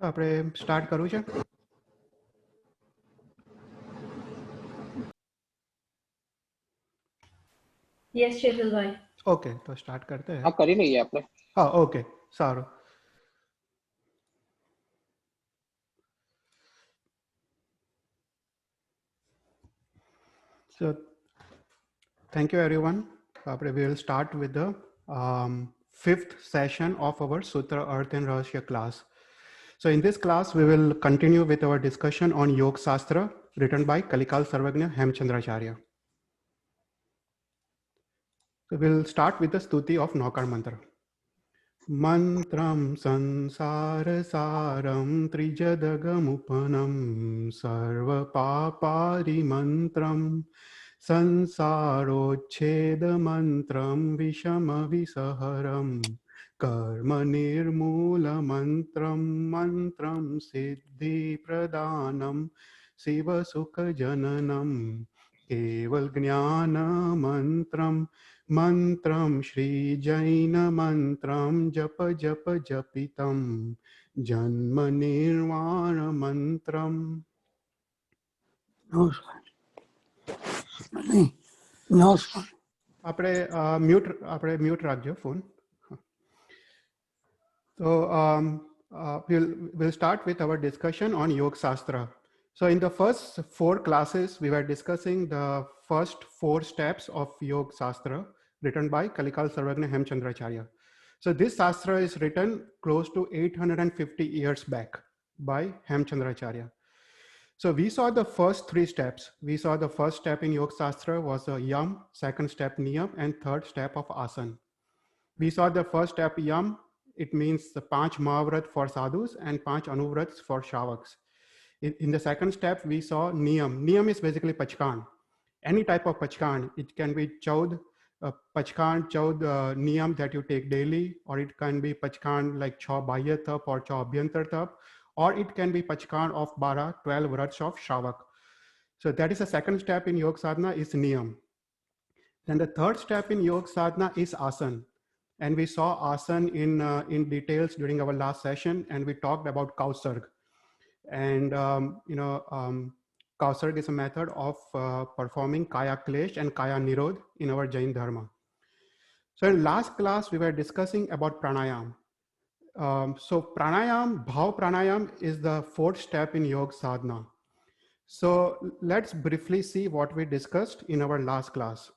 આપણે સ્ટાર્ટ કરવું છે? Yes, Shefilbhai. ઓકે, તો સ્ટાર્ટ કરते हैं. हाँ કરી લઈએ આપણે. હા, ઓકે, સારું. So, thank you everyone. We will start with the fifth session of our Sutra Earth and Rahasya class. So in this class, we will continue with our discussion on Yoga Shastra written by Kalikal Sarvagnya Hemchandracharya. So we'll start with the stuti of Naukar mantra. Mantram sansara saram trijadagamuppanam sarva papari mantram sansarocheda mantram vishama visaharam karma nirmula mantram mantram siddhi pradanam siva sukha jananam keval jnana mantram Mantram Shri Jaina Mantram Japa Japa Japitam Janma Nirvana Mantram. નમસ્કાર. નમસ્કાર. આપણે mute રાખજો phone. So we'll start with our discussion on Yoga Shastra. So in the first 4 classes, we were discussing the first 4 steps of Yoga Shastra written by Kalikal Sarvagnya Hemchandracharya. So this Shastra is written close to 850 years back by Hemchandracharya. So we saw the first 3 steps. We saw the first step in Yoga Shastra was a Yam, second step Niyam, and third step of Asan. We saw the first step Yam. It means the 5 Mahavrat for sadhus and 5 Anuvrats for Shavaks. In the second step, we saw Niyam. Niyam is basically Pachkan. Any type of Pachkan. It can be Chaud, Pachkan, Chaud Niyam that you take daily, or it can be Pachkan like Cha Bahya Tap or Cha Abhyantar Tap, or it can be Pachkan of 12 Vrats of Shavak. So that is the second step in Yoga Sadhana is Niyam. Then the third step in Yoga Sadhana is Asan. And we saw Asan in details during our last session, and we talked about Kausarg. And, Kausarg is a method of performing Kaya Klesh and Kaya Nirod in our Jain Dharma. So in last class, we were discussing about Pranayam. So Pranayam, Bhav Pranayam is the 4th step in Yoga Sadhana. So let's briefly see what we discussed in our last class.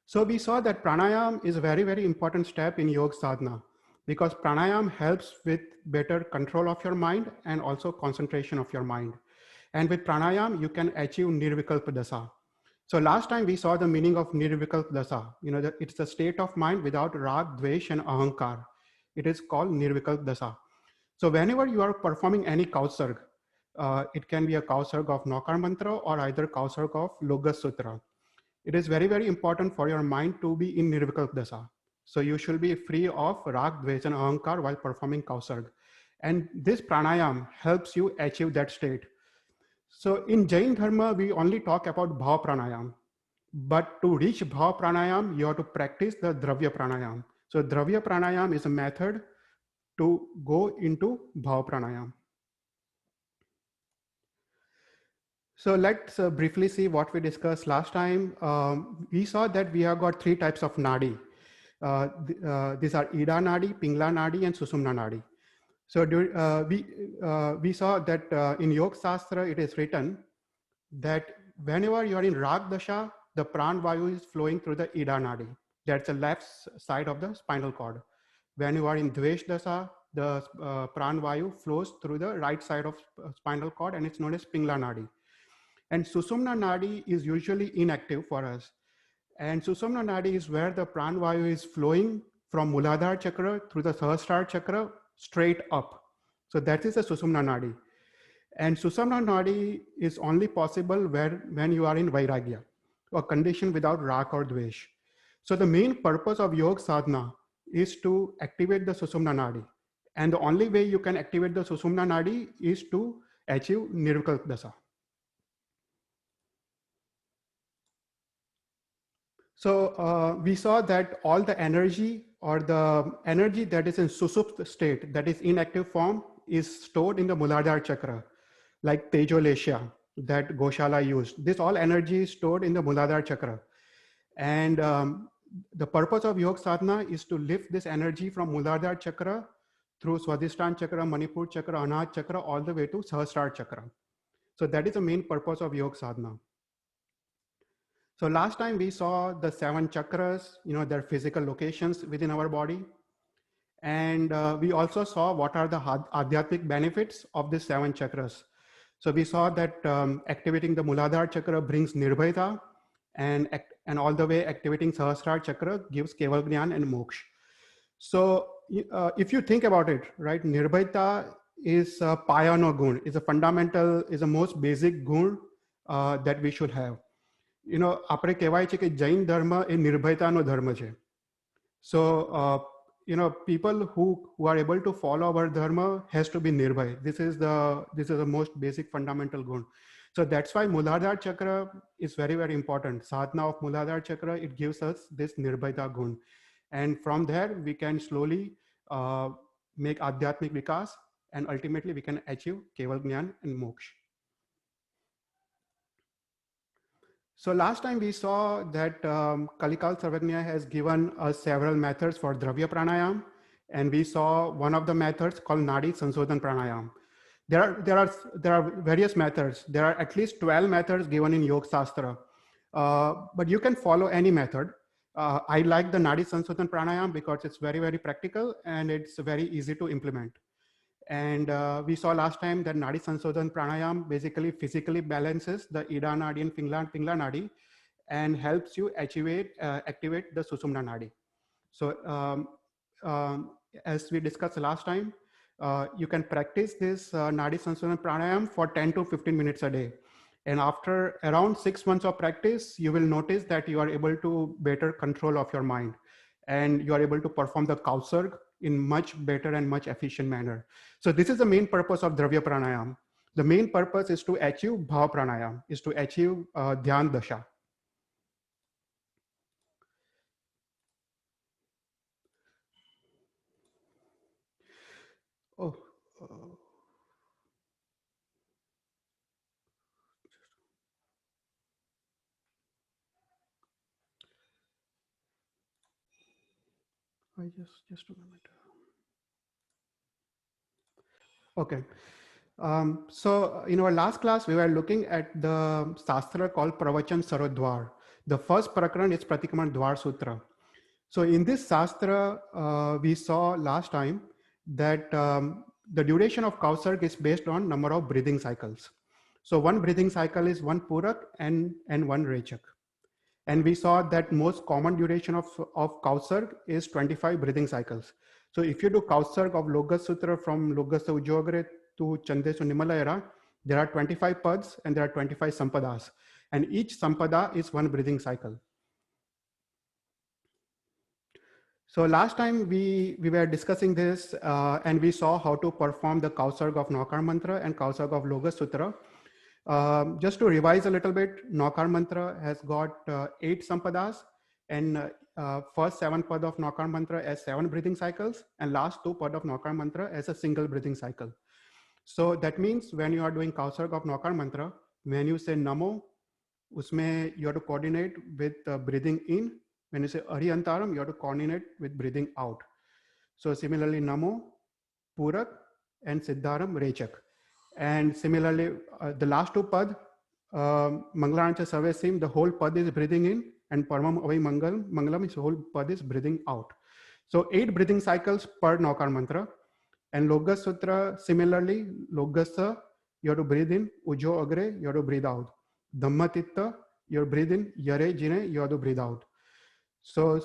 So we saw that pranayam is a very, very important step in yoga sadhana because pranayam helps with better control of your mind and also concentration of your mind. And with pranayam, you can achieve nirvikalpa dasa. So last time we saw the meaning of nirvikalpa dasa. That it's a state of mind without rag, dvesh, and ahankar. It is called nirvikalpa dasa. So whenever you are performing any kausarg, it can be a kausarg of Naukar mantra or either kausarg of Loga Sutra. It is very, very important for your mind to be in Nirvikalpa Dasa. So you should be free of Rag, Dvesh, and Ahankar while performing Kausarg. And this pranayam helps you achieve that state. So in Jain Dharma, we only talk about Bhav Pranayam. But to reach Bhav Pranayam, you have to practice the Dravya Pranayam. So Dravya Pranayam is a method to go into Bhav Pranayam. So let's briefly see what we discussed last time. We saw that we have got 3 types of nadi. These are Ida nadi, Pingla nadi, and Susumna nadi. So we saw that in Yoga Shastra, it is written that whenever you are in Rag Dasha, the Pran Vayu is flowing through the Ida nadi. That's the left side of the spinal cord. When you are in Dvesh Dasha, the Pran Vayu flows through the right side of spinal cord, and it's known as Pingla nadi. And Susumna Nadi is usually inactive for us. And Susumna Nadi is where the Pranvayu is flowing from Muladhara Chakra through the Sahasrara Chakra straight up. So that is the Susumna Nadi. And Susumna Nadi is only possible when you are in Vairagya, a condition without Rak or Dvesh. So the main purpose of Yoga Sadhana is to activate the Susumna Nadi. And the only way you can activate the Susumna Nadi is to achieve Nirvikalpa Dasa. So we saw that all the energy or the energy that is in Susupta state, that is inactive form, is stored in the Muladhara chakra, like Tejolesha that Goshala used. This all energy is stored in the Muladhara chakra. And the purpose of Yoga Sadhana is to lift this energy from Muladhara chakra through Swadhisthana chakra, Manipur chakra, Anahata chakra, all the way to Sahasrara chakra. So that is the main purpose of Yoga Sadhana. So last time we saw the 7 chakras, their physical locations within our body. And we also saw what are the adhyatmic benefits of these 7 chakras. So we saw that activating the Muladhara chakra brings Nirbhayata, and all the way activating Sahasrara chakra gives Keval Gyan and Moksha. So if you think about it, right, Nirbhayata is a payano gun, is a fundamental, is the most basic gun that we should have. આપણે કહેવાય છે કે જૈન ધર્મ એ નિર્ભયતાનો ધર્મ છે. So people who are able to follow our dharma has to be nirbhay. This is the most basic fundamental gun. So that's why Muladhara chakra is very, very important. Sadhana of Muladhara chakra, it gives us this nirbhayata gun, and from there we can slowly make adhyatmic vikas, and ultimately we can achieve Keval Gyan and Moksha. So last time we saw that Kalikal Sarvagnya has given us several methods for Dravya Pranayam, and we saw one of the methods called Nadi Sansodhan Pranayam. There are various methods. There are at least 12 methods given in Yoga Shastra, but you can follow any method. I like the Nadi Sansodhan Pranayam because it's very, very practical and it's very easy to implement. And we saw last time that Nadi Sansodhan Pranayam basically physically balances the Ida Nadi and Pingla Nadi and helps you activate the Sushumna Nadi. So as we discussed last time, you can practice this Nadi Sansodhan Pranayam for 10 to 15 minutes a day. And after around 6 months of practice, you will notice that you are able to better control of your mind, and you are able to perform the Kausarg in much better and much efficient manner. So this is the main purpose of Dravya Pranayam. The main purpose is to achieve Bhav Pranayam, is to achieve Dhyan Dasha. Oh. Just a minute. Okay. So in our last class, we were looking at the Shastra called Pravachan Sarodwar. The first prakran is Pratikaman Dwar Sutra. So in this Shastra, we saw last time that the duration of Kausarg is based on number of breathing cycles. So one breathing cycle is 1 Purak and 1 Rechak. And we saw that most common duration of Kausarg is 25 breathing cycles. So if you do Kausarg of Logas Sutra from Logasa Ujogre to Chandesu Nimalayara, there are 25 pads and there are 25 sampadas. And each sampada is 1 breathing cycle. So last time we were discussing this and we saw how to perform the Kausarg of Naukar Mantra and Kausarg of Logas Sutra. Just to revise a little bit, Naukar Mantra has got 8 sampadas, and first 7 pad of Naukar Mantra as 7 breathing cycles, and last 2 pad of Naukar Mantra as a single breathing cycle. So that means when you are doing Kausarg of Naukar Mantra, when you say Namo, usme you have to coordinate with breathing in. When you say Ariyantaram, you have to coordinate with breathing out. So similarly, Namo, Purak, and Siddharam, Rechak. And similarly, the last 2 pad, Mangalancha Savesim, the whole pad is breathing in, and Paramam Avai Mangalam is the whole pad is breathing out. So 8 breathing cycles per Naukar Mantra. And Logas Sutra, similarly, Logasa, you have to breathe in, Ujo Agre, you have to breathe out. Dhamma Titta, you breathe in, Yare Jine, you have to breathe out. So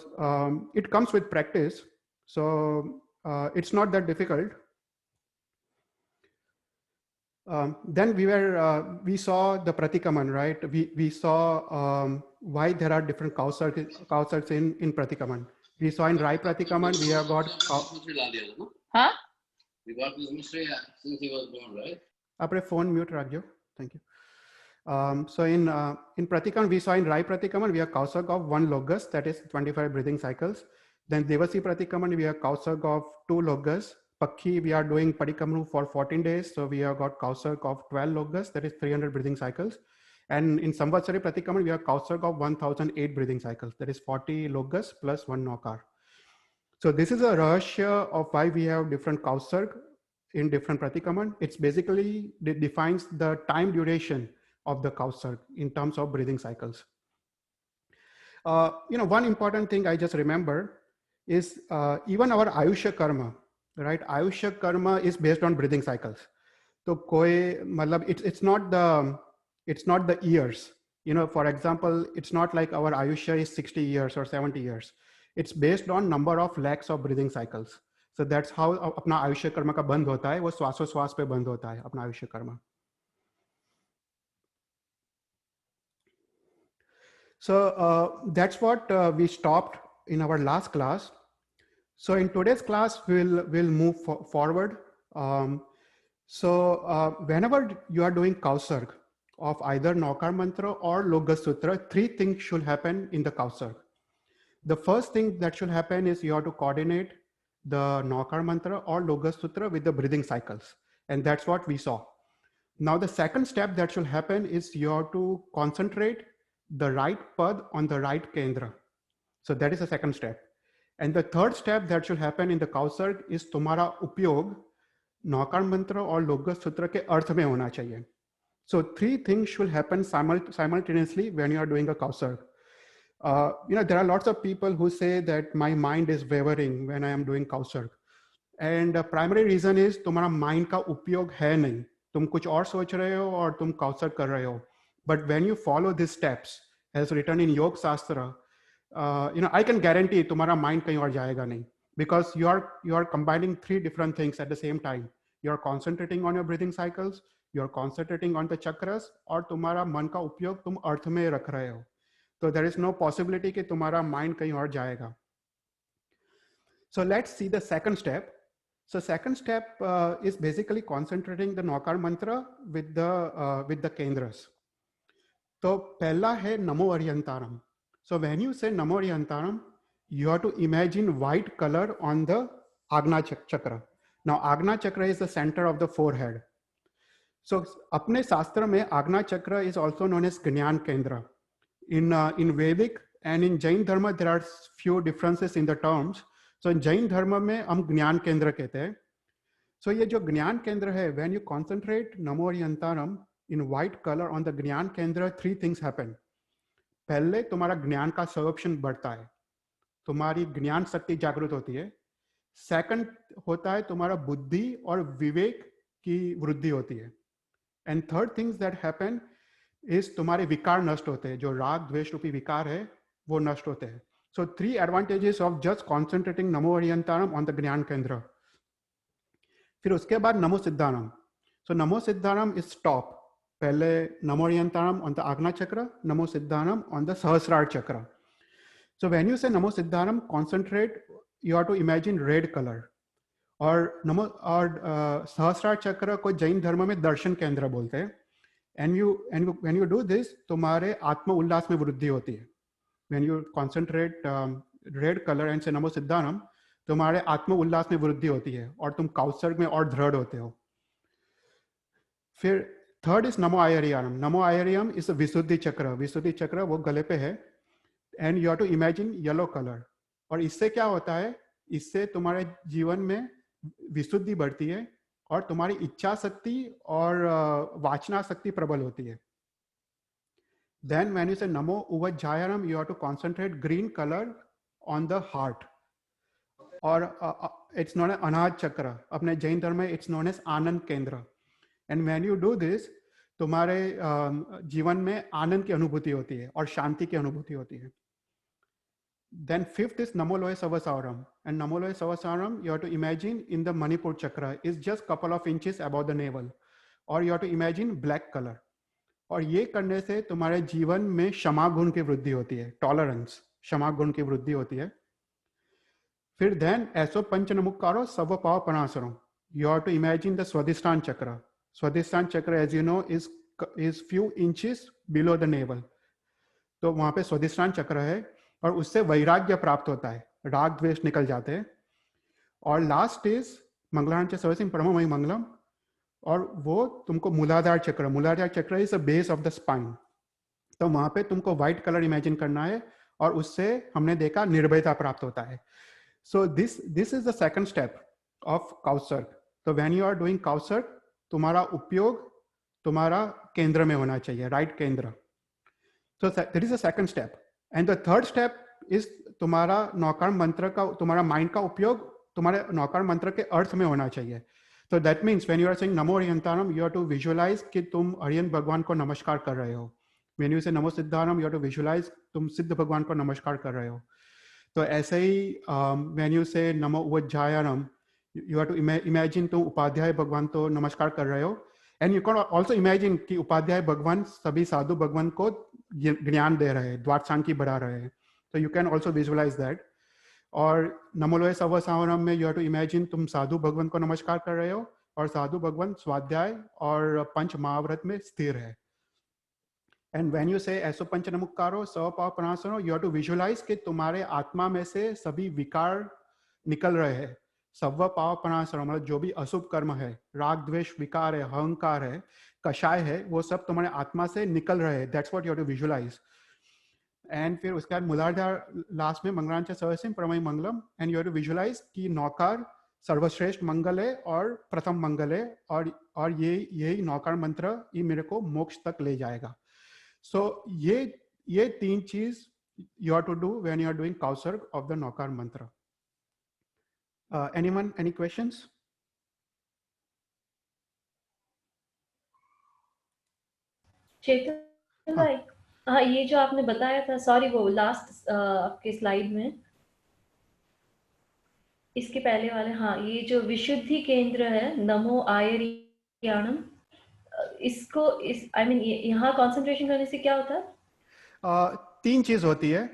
it comes with practice. So it's not that difficult. Then we saw the Pratikaman, right? We saw why there are different Kausargs in Pratikaman. We saw in Rai Pratikaman, we have got... Huh? We got this mystery since he was born, right? Apre phone mute rakjo. Thank you. So in Pratikaman, we saw in Rai Pratikaman, we have Kausarg of 1 Logas, that is 25 breathing cycles. Then Devasi Pratikraman, we have Kausarg of 2 logas. Pakhi, we are doing Parikamru for 14 days. So we have got Kausarg of 12 logas, that is 300 breathing cycles. And in Samvatsari Pratikraman, we have Kausarg of 1008 breathing cycles, that is 40 logas plus 1 Nokar. So this is a rahasya of why we have different Kausarg in different Pratikraman. It's basically, it defines the time duration of the Kausarg in terms of breathing cycles. One important thing I just remember is even our Ayushya Karma, right? Ayushya Karma is based on breathing cycles. So it's not the years. For example, it's not like our Ayushya is 60 years or 70 years. It's based on number of lakhs of breathing cycles. So that's how अपना Ayushya Karma का बंद होता है, वो श्वासोश्वास पे बंद होता है अपना Ayushya Karma. So that's what we stopped in our last class. So in today's class, we'll move forward. Whenever you are doing Kausarg of either Nokar Mantra or Loga Sutra, 3 things should happen in the Kausarg. The first thing that should happen is you have to coordinate the Nokar Mantra or Loga Sutra with the breathing cycles. And that's what we saw. Now the second step that should happen is you have to concentrate the right pad on the right kendra. So that is the second step. And the third step that should happen in the Kausarg is तुम्हारा उपयोग नौकार मंत्र और लोग सूत्र के अर्थ में होना चाहिए. So 3 things should happen simultaneously when you are doing a Kausarg. There are lots of people who say that my mind is wavering when I am doing Kausarg. And the primary reason is तुम्हारा mind का उपयोग है नहीं. तुम कुछ और सोच रहे हो और तुम Kausarg कर रहे हो. But when you follow these steps, as written in Yoga Shastra, I can guarantee तुम्हारा mind कहीं और जाएगा नहीं, because you are combining 3 different things at the same time. You are concentrating on your breathing cycles, you are concentrating on the chakras, और तुम्हारा मन का उपयोग तुम अर्थ में रख रहे हो. So there is no possibility कि तुम्हारा mind कहीं और जाएगा. So let's see the second step. So second step is basically concentrating the Nokar mantra with the kendras. So pehla hai Namo Aryantaram. So when you say Namo Aryantaram, you have to imagine white color on the Agna Chakra. Now Agna Chakra is the center of the forehead. So apne Shastra mein Agna Chakra is also known as Gnyan Kendra. In Vedic and in Jain Dharma, there are few differences in the terms. So in Jain Dharma mein hum Gnyan Kendra kehte hain. So ye jo Gnyan Kendra hai, when you concentrate Namo Aryantaram in white color on the Gnyan Kendra, 3 things happen. पहले तुम्हारा ज्ञान का सर्वक्षण बढ़ता है, तुम्हारी ज्ञान शक्ति जागृत होती है. सेकंड होता है तुम्हारा बुद्धि और विवेक की वृद्धि होती है. And third things that happen is तुम्हारे विकार नष्ट होते हैं, जो राग द्वेष रूपी विकार है वो नष्ट होते हैं. सो 3 advantages of just concentrating NaMo अरियंतारम on the ज्ञान केंद्र. फिर उसके बाद नमो सिद्धारम. सो नमो सिद्धारम इज टॉप. पहले नमो अरियंतारम ऑन द आग्ना चक्र, नमो सिद्धारम ऑन द सहस्रार चक्र. सो व्हेन यू से नमो सिद्धारम, concentrate, you have to imagine red colour. और नमो और सहस्रार चक्र को जैन धर्म में दर्शन केंद्र बोलते हैं. And when you do this, तुम्हारे आत्म उल्लास में वृद्धि होती है. When you concentrate red colour and से नमो सिद्धारम, तुम्हारे आत्म उल्लास में वृद्धि होती है और तुम काउसर्ग में और दृढ़ होते हो. फिर third is NaMo आयरियम. NaMo आयरियम is विशुद्धि चक्र. विशुद्धि चक्र वो गले पे है. And you have to imagine yellow colour. और इससे क्या होता है, इससे तुम्हारे जीवन में विशुद्धि बढ़ती है और तुम्हारी इच्छा शक्ति और वाचना शक्ति प्रबल होती है. देन व्हेन यू से नमो उवज्जायनम, you have to concentrate green colour on the heart. और it's known as Anahata chakra. अपने जैन धर्म में इट्स नोन एज आनंद केंद्र. And when you do this, तुम्हारे जीवन में आनंद की अनुभूति होती है और शांति की अनुभूति होती है. Then fifth is Namo Loya Savasaram. And Namo Loya Savasaram, you have to imagine in the Manipur chakra is just couple of inches above the navel. Or you have to imagine black color. और ये करने से तुम्हारे जीवन में क्षमा गुण की वृद्धि होती है. टॉलरेंस, क्षमा गुण की वृद्धि होती है. फिर then ऐसो पंच नमुक्कारो सर्व पाव परासरो. You have to imagine the Swadhisthana chakra. Swadhisthana chakra, as you know, is few inches below the navel. तो वहां पे स्वाधिष्ठान चक्र है और उससे वैराग्य प्राप्त होता है. राग द्वेष निकल जाते हैं। और लास्ट इज मंगलाचरण च सर्वसिंह परममय मंगलम, और वो तुमको मूलाधार चक्र is the base of the spine. तो वहां पे तुमको व्हाइट कलर इमेजिन करना है और उससे हमने देखा निर्भयता प्राप्त होता है। So this is the second step of काउसर्ग। तो व्हेन यू आर डूइंग काउसर्ग, तुम्हारा उपयोग तुम्हारा केंद्र में होना चाहिए, राइट केंद्र। So that is the second step. And the third step is तुम्हारा नौकार मंत्र का, तुम्हारा माइंड का उपयोग तुम्हारे नौकार मंत्र के अर्थ में होना चाहिए। तो that means when you are saying नमो हरियंतारम, यू हैव टू विजुअलाइज कि तुम हरियंत भगवान को नमस्कार कर रहे हो। व्हेन यू से नमो सिद्धारम, यू हैव टू विजुअलाइज तुम सिद्ध भगवान को नमस्कार कर रहे हो। तो ऐसे he when you say NaMo उज्जायानम, you have to imagine तुम उपाध्याय भगवान को नमस्कार कर रहे हो। And you can also imagine कि उपाध्याय भगवान सभी साधु भगवान को ज्ञान दे रहे हैं, द्वादशांकी बढ़ा रहे हैं। तो you can also visualise that. और नमोलोय सवसावनम में यू हैव टू इमेजिन तुम साधु भगवान को नमस्कार कर रहे हो और साधु भगवान स्वाध्याय और पंच महाव्रत में स्थिर है। एंड व्हेन यू से ऐसो पंच नमुक्कारो स्वपाव प्रणासनो, यू हैव टू विजुअलाइज कि तुम्हारे आत्मा में से सभी विकार निकल रहे हैं। सव पाव प्रणासनो मतलब जो भी अशुभ कर्म है, राग द्वेष विकार है, अहंकार है, कषाय है, वो सब तुम्हारे आत्मा से निकल रहे हैं। That's what you have to visualize. And फिर उसके बाद मूलाधार लास्ट में मंगलाचरण च सर्वसिंह परममय मंगलम, and you have to visualise कि नौकार सर्वश्रेष्ठ मंगल है और प्रथम मंगल है, और यही नौकार मंत्र ये मेरे को मोक्ष तक ले जाएगा। सो ये तीन चीज you have to do when you are doing काउसर्ग ऑफ द नौकार मंत्र। Anyone, any questions? चेतन भाई, हाँ ये जो आपने बताया था, सॉरी वो लास्ट आपके स्लाइड में, इसके पहले वाले, हाँ ये जो विशुद्धि केंद्र है नमो आयर्याणम, इसको इस आई मीन यहाँ कॉन्सेंट्रेशन करने से क्या होता है? तीन चीज होती है।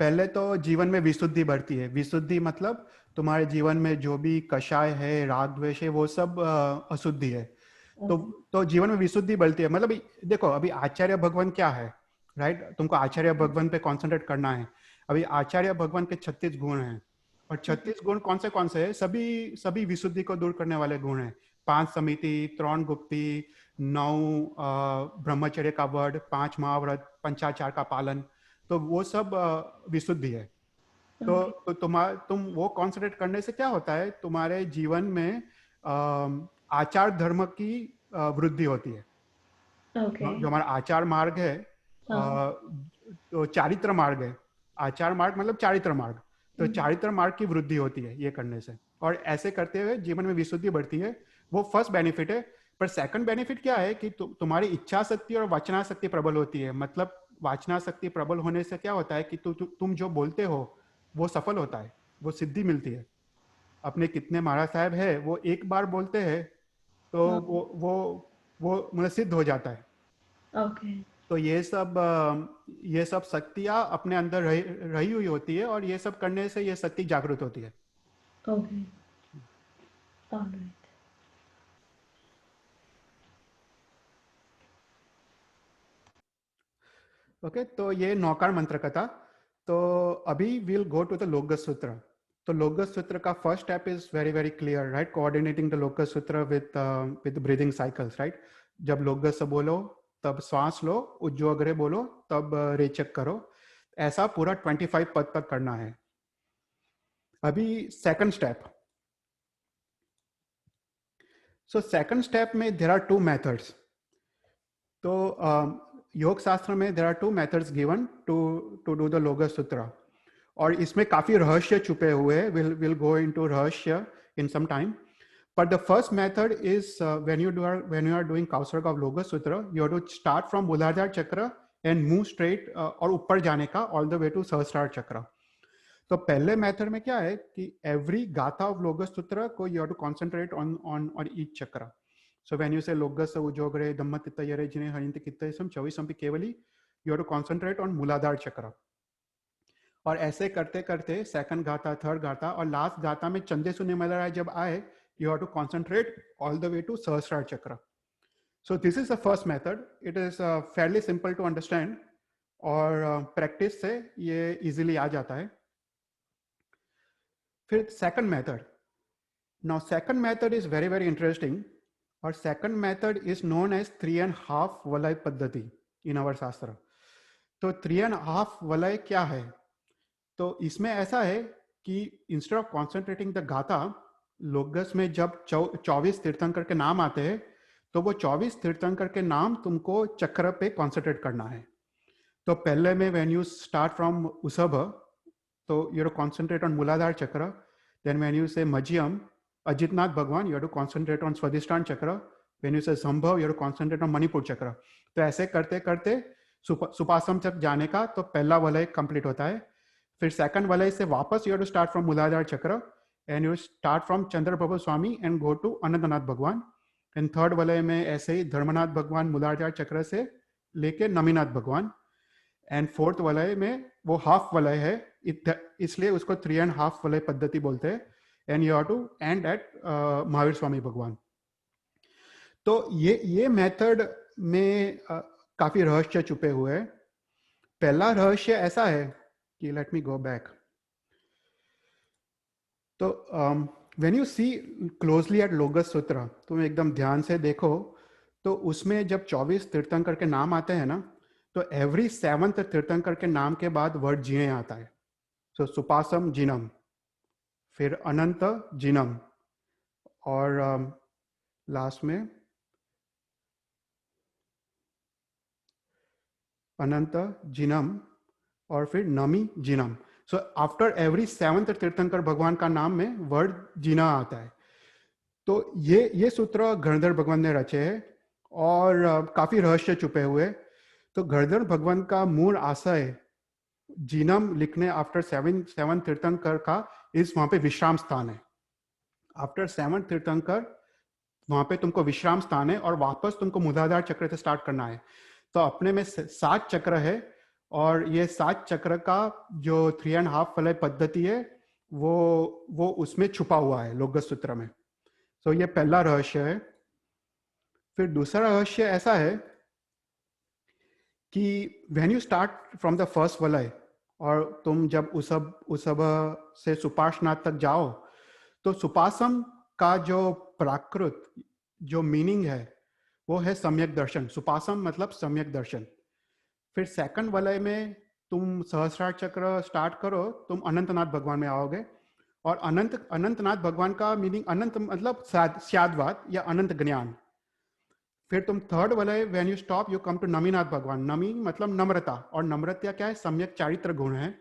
पहले तो जीवन में विशुद्धि बढ़ती है। विशुद्धि मतलब तुम्हारे जीवन में जो भी कषाय है, राग द्वेष है, वो सब अशुद्धि है। तो जीवन में विशुद्धि बढ़ती है। मतलब देखो अभी आचार्य भगवान क्या है, राइट? तुमको आचार्य भगवान पे कॉन्सेंट्रेट करना है। अभी आचार्य भगवान के 36 गुण हैं, और 36 गुण कौन से हैं? सभी विशुद्धि को दूर करने वाले गुण हैं। 5 समिति, 3 गुप्ति, 9 ब्रह्मचर्य का वर्ड, 5 महाव्रत, पंचाचार का पालन, तो वो सब विशुद्धि है। तो तुम वो कॉन्सेंट्रेट करने से क्या होता है, तुम्हारे जीवन में आचार धर्म की वृद्धि होती है। जो हमारा आचार मार्ग है, तो चारित्र मार्ग है। आचार मार्ग मतलब चारित्र मार्ग, तो चारित्र मार्ग की वृद्धि होती है ये करने से। और ऐसे करते हुए जीवन में विशुद्धि बढ़ती है। वो फर्स्ट बेनिफिट है। पर सेकंड बेनिफिट क्या है कि तुम्हारी इच्छा शक्ति और वाचना शक्ति प्रबल होती है। मतलब वाचना शक्ति प्रबल होने से क्या होता है कि तुम जो बोलते हो वो सफल होता है, वो सिद्धि मिलती है। अपने कितने महाराज साहब है, वो एक बार बोलते हैं तो वो मतलब सिद्ध हो जाता है। तो ये सब शक्तियां अपने अंदर रही हुई होती है, और ये सब करने से ये शक्ति जागृत होती है। ओके, तो ये नौकार मंत्र का था। तो अभी विल गो टू द लोकगत सूत्र। तो लोकगत सूत्र का first step is very very clear, right? Coordinating the लोकगत सूत्र विद ब्रीदिंग साइकिल्स, राइट? जब लोकगत से बोलो तब श्वास लो, उज्जवग्रह बोलो तब रेचक करो। ऐसा पूरा 25 पद तक करना है। अभी second step. So second step में देयर आर 2 मेथड्स। तो योग शास्त्र में there are 2 methods given to do the लोकगत सूत्र, और इसमें काफी रहस्य छुपे हुए हैं। विल गो इनटू रहस्य in some time. But the first method is when you are doing Kausarg of Loka Sutra, you have to start from Muladhara Chakra and move straight और ऊपर जाने का all the way to Sahasrara Chakra. तो पहले method में क्या है कि every गाथा of Loka Sutra को you have to concentrate on each chakra. So when you say Loka Ujogre Dhamma Titta Yare Jine Harinti Kitta Isam Chavisampi Kevali, you have to concentrate on Muladhara Chakra. और ऐसे करते करते second गाथा, third गाथा और last गाथा में चंदे सुने मलराय जब आए, you have to concentrate all the way to Sahasrara Chakra. So this is the first method. It is fairly simple to understand, और practice से ये easily आ जाता है. फिर second method. Now second method is very very interesting. और second method is known as 3.5 वलय पद्धति in our शास्त्र. तो 3.5 वलय क्या है? तो इसमें ऐसा है कि इंस्टेड ऑफ कॉन्सेंट्रेटिंग द गाथा, लोगस में जब 24 तीर्थंकर के नाम आते हैं तो वो 24 तीर्थंकर के नाम तुमको चक्र पे कॉन्सेंट्रेट करना है. तो पहले में व्हेन यू स्टार्ट फ्रॉम उसभ, तो यू कॉन्सेंट्रेट ऑन मूलाधार चक्र. देन व्हेन यू से मजियम, अजितनाथ भगवान, यू टू कॉन्सेंट्रेट ऑन स्वादिष्ठान चक्र. व्हेन यू से संभव, यू कॉन्सेंट्रेट ऑन मणिपुर चक्र. तो ऐसे करते करते सुपासम तक जाने का तो पहला वलय कंप्लीट होता है. फिर सेकंड वलय से वापस you to start from Muladhara chakra and you start from Chandraprabhu Swami and go to Anantnath Bhagwan. And third वलय में ऐसे ही धर्मनाथ भगवान मूलाधार चक्र से लेके नमीनाथ भगवान. एंड फोर्थ वलय में वो हाफ वलय है, इसलिए उसको 3.5 वलय पद्धति बोलते हैं. And you have to end at Mahavir Swami Bhagwan. तो ये मेथड में काफी रहस्य छुपे हुए हैं. पहला रहस्य ऐसा है कि लेट मी गो बैक. तो when you see closely at लोगस सूत्र, तुम एकदम ध्यान से देखो तो उसमें जब 24 तीर्थंकर के नाम आते हैं ना, तो एवरी 7th तीर्थंकर के नाम के बाद वर्ड जिने आता है. सो सुपासम जिनम, फिर अनंत जिनम, और लास्ट में अनंत जिनम, और फिर नमी जिनम. सो आफ्टर एवरी 7th तीर्थंकर भगवान का नाम में वर्ड जिना आता है. तो ये सूत्र गणधर भगवान ने रचे हैं और काफी रहस्य छुपे हुए. तो गणधर भगवान का मूल आशय जिनम लिखने आफ्टर 7 तीर्थंकर का इस वहां पे विश्राम स्थान है. आफ्टर 7 तीर्थंकर वहां पे तुमको विश्राम स्थान है और वापस तुमको मूलाधार चक्र से स्टार्ट करना है. तो अपने में 7 चक्र है और ये 7 चक्र का जो 3.5 वलय पद्धति है वो उसमें छुपा हुआ है लोगस सूत्र में. तो ये पहला रहस्य है. फिर दूसरा रहस्य ऐसा है कि when you start from the first वलय और तुम जब उसब से सुपार्शनाथ तक जाओ, तो सुपासम का जो प्राकृत जो मीनिंग है वो है सम्यक दर्शन. सुपासम मतलब सम्यक दर्शन. फिर सेकंड वलय में तुम सहस्रार चक्र स्टार्ट करो, तुम अनंतनाथ भगवान में आओगे. और अनंतनाथ भगवान का मीनिंग अनंत मतलब स्याद्वाद या अनंत ज्ञान. फिर तुम थर्ड वलय when you stop you come to Naminath Bhagwan. नमी मतलब नम्रता, और नम्रता क्या है? सम्यक चारित्र गुण है.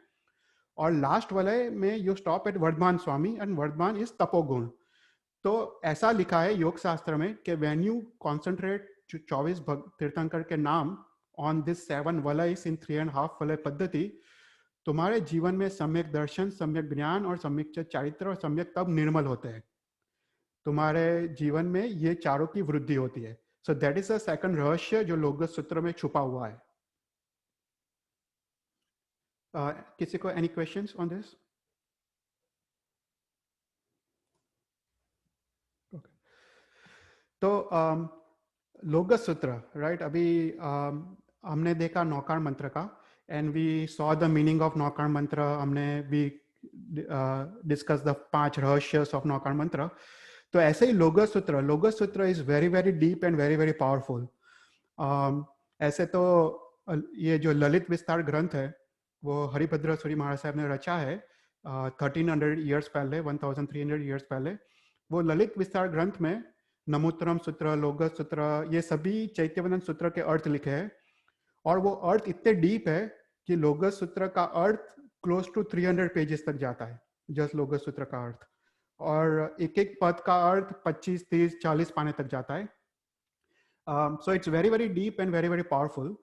और लास्ट वलय में you stop at Vardhaman Swami and Vardhaman is तपोगुण. तो ऐसा लिखा है योग शास्त्र में कि व्हेन यू कॉन्सेंट्रेट 24 तीर्थंकर के नाम ऑन दिस 7 वलयस इन 3.5 वलय पद्धति, तुम्हारे जीवन में सम्यक दर्शन, सम्यक ज्ञान और सम्यक चारित्र और सम्यक तप निर्मल होते हैं. तुम्हारे जीवन में ये चारों की वृद्धि होती है. सो दैट इज द सेकंड रहस्य जो लोगस सूत्र में छुपा हुआ है. किसी को एनी क्वेश्चंस ऑन दिस? तो लोगस सूत्र, राइट, अभी हमने देखा नौकार मंत्र का and we saw the meaning of नौकार मंत्र. हमने भी डिस्कस द 5 रहस्यस ऑफ नौकार मंत्र. तो ऐसे ही लोगस सूत्र is very very deep and very very powerful. ऐसे तो ये जो ललित विस्तार ग्रंथ है वो हरिभद्र सूरी महाराज साहब ने रचा है 1300 ईयर्स पहले, 1300 ईयर्स पहले. वो ललित विस्तार ग्रंथ में नमोत्तरम सूत्र, लोगस सूत्र, ये सभी चैत्यवदन सूत्र के अर्थ लिखे हैं. और वो अर्थ इतने डीप है कि लोगस सूत्र का अर्थ क्लोज टू 300 पेजेस तक जाता है, जस्ट लोगस सूत्र का अर्थ. और एक एक पद का अर्थ 25, 30, 40 पाने तक जाता है. So it's very very deep and very very powerful.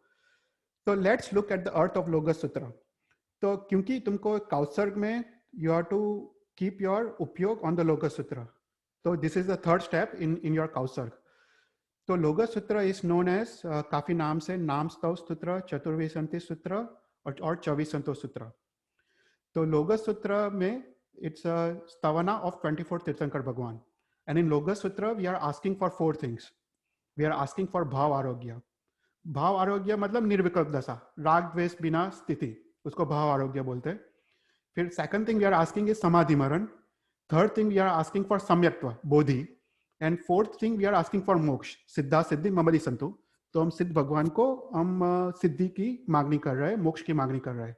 तो लेट्स लुक एट द अर्थ ऑफ लोगस सूत्र. तो क्योंकि तुमको काउत्सर्ग में you have to keep your उपयोग ऑन द लोगस सूत्र, तो this is the third step in your काउत्सर्ग. तो लोगस सूत्र इज नोन एज काफी नाम से नाम स्तव सूत्र, चतुर्विंशति सूत्र और 24 संतोष सूत्र. तो लोगस सूत्र में it's a stavana of 24 तीर्थंकर भगवान. And in Logas Sutra, we are asking for 4 things. We are asking for भाव आरोग्य. भाव आरोग्य मतलब निर्विकल्प दशा, राग द्वेष बिना स्थिति, उसको भाव आरोग्य बोलते हैं. फिर second thing we are asking is समाधि मरण. Third thing, we are asking for samyaktva, bodhi. And fourth thing, we are asking for मोक्ष, सिद्धा सिद्धि ममदी संतु. तो हम सिद्ध भगवान को हम सिद्धि की मांगनी कर रहे हैं, मोक्ष की मांगनी कर रहे हैं.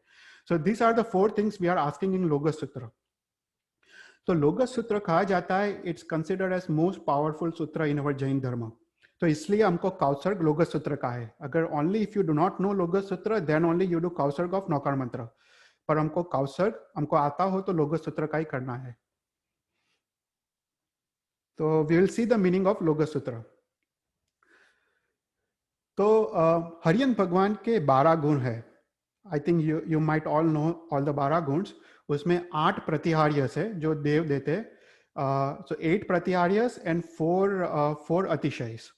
So these are the four things we are asking in Logos Sutra. तो लोगस सूत्र कहा जाता है, it's considered as most powerful सूत्र इन अवर जैन धर्म. तो इसलिए हमको काउसर्ग लोगस सूत्र का है. अगर only if you do not know लोगस सूत्र देन ओनली यू डू काउसर्ग ऑफ नौकार मंत्र. पर हमको काउसर्ग हमको आता हो तो लोगस सूत्र का ही करना है. तो we will see the meaning of लोगस सूत्र. तो हरियन भगवान के 12 गुण है. I think you might all know all the 12 गुण्स. उसमें 8 प्रतिहार्यस है जो देव देते. सो 8 प्रतिहार्यस एंड 4 अतिशयस.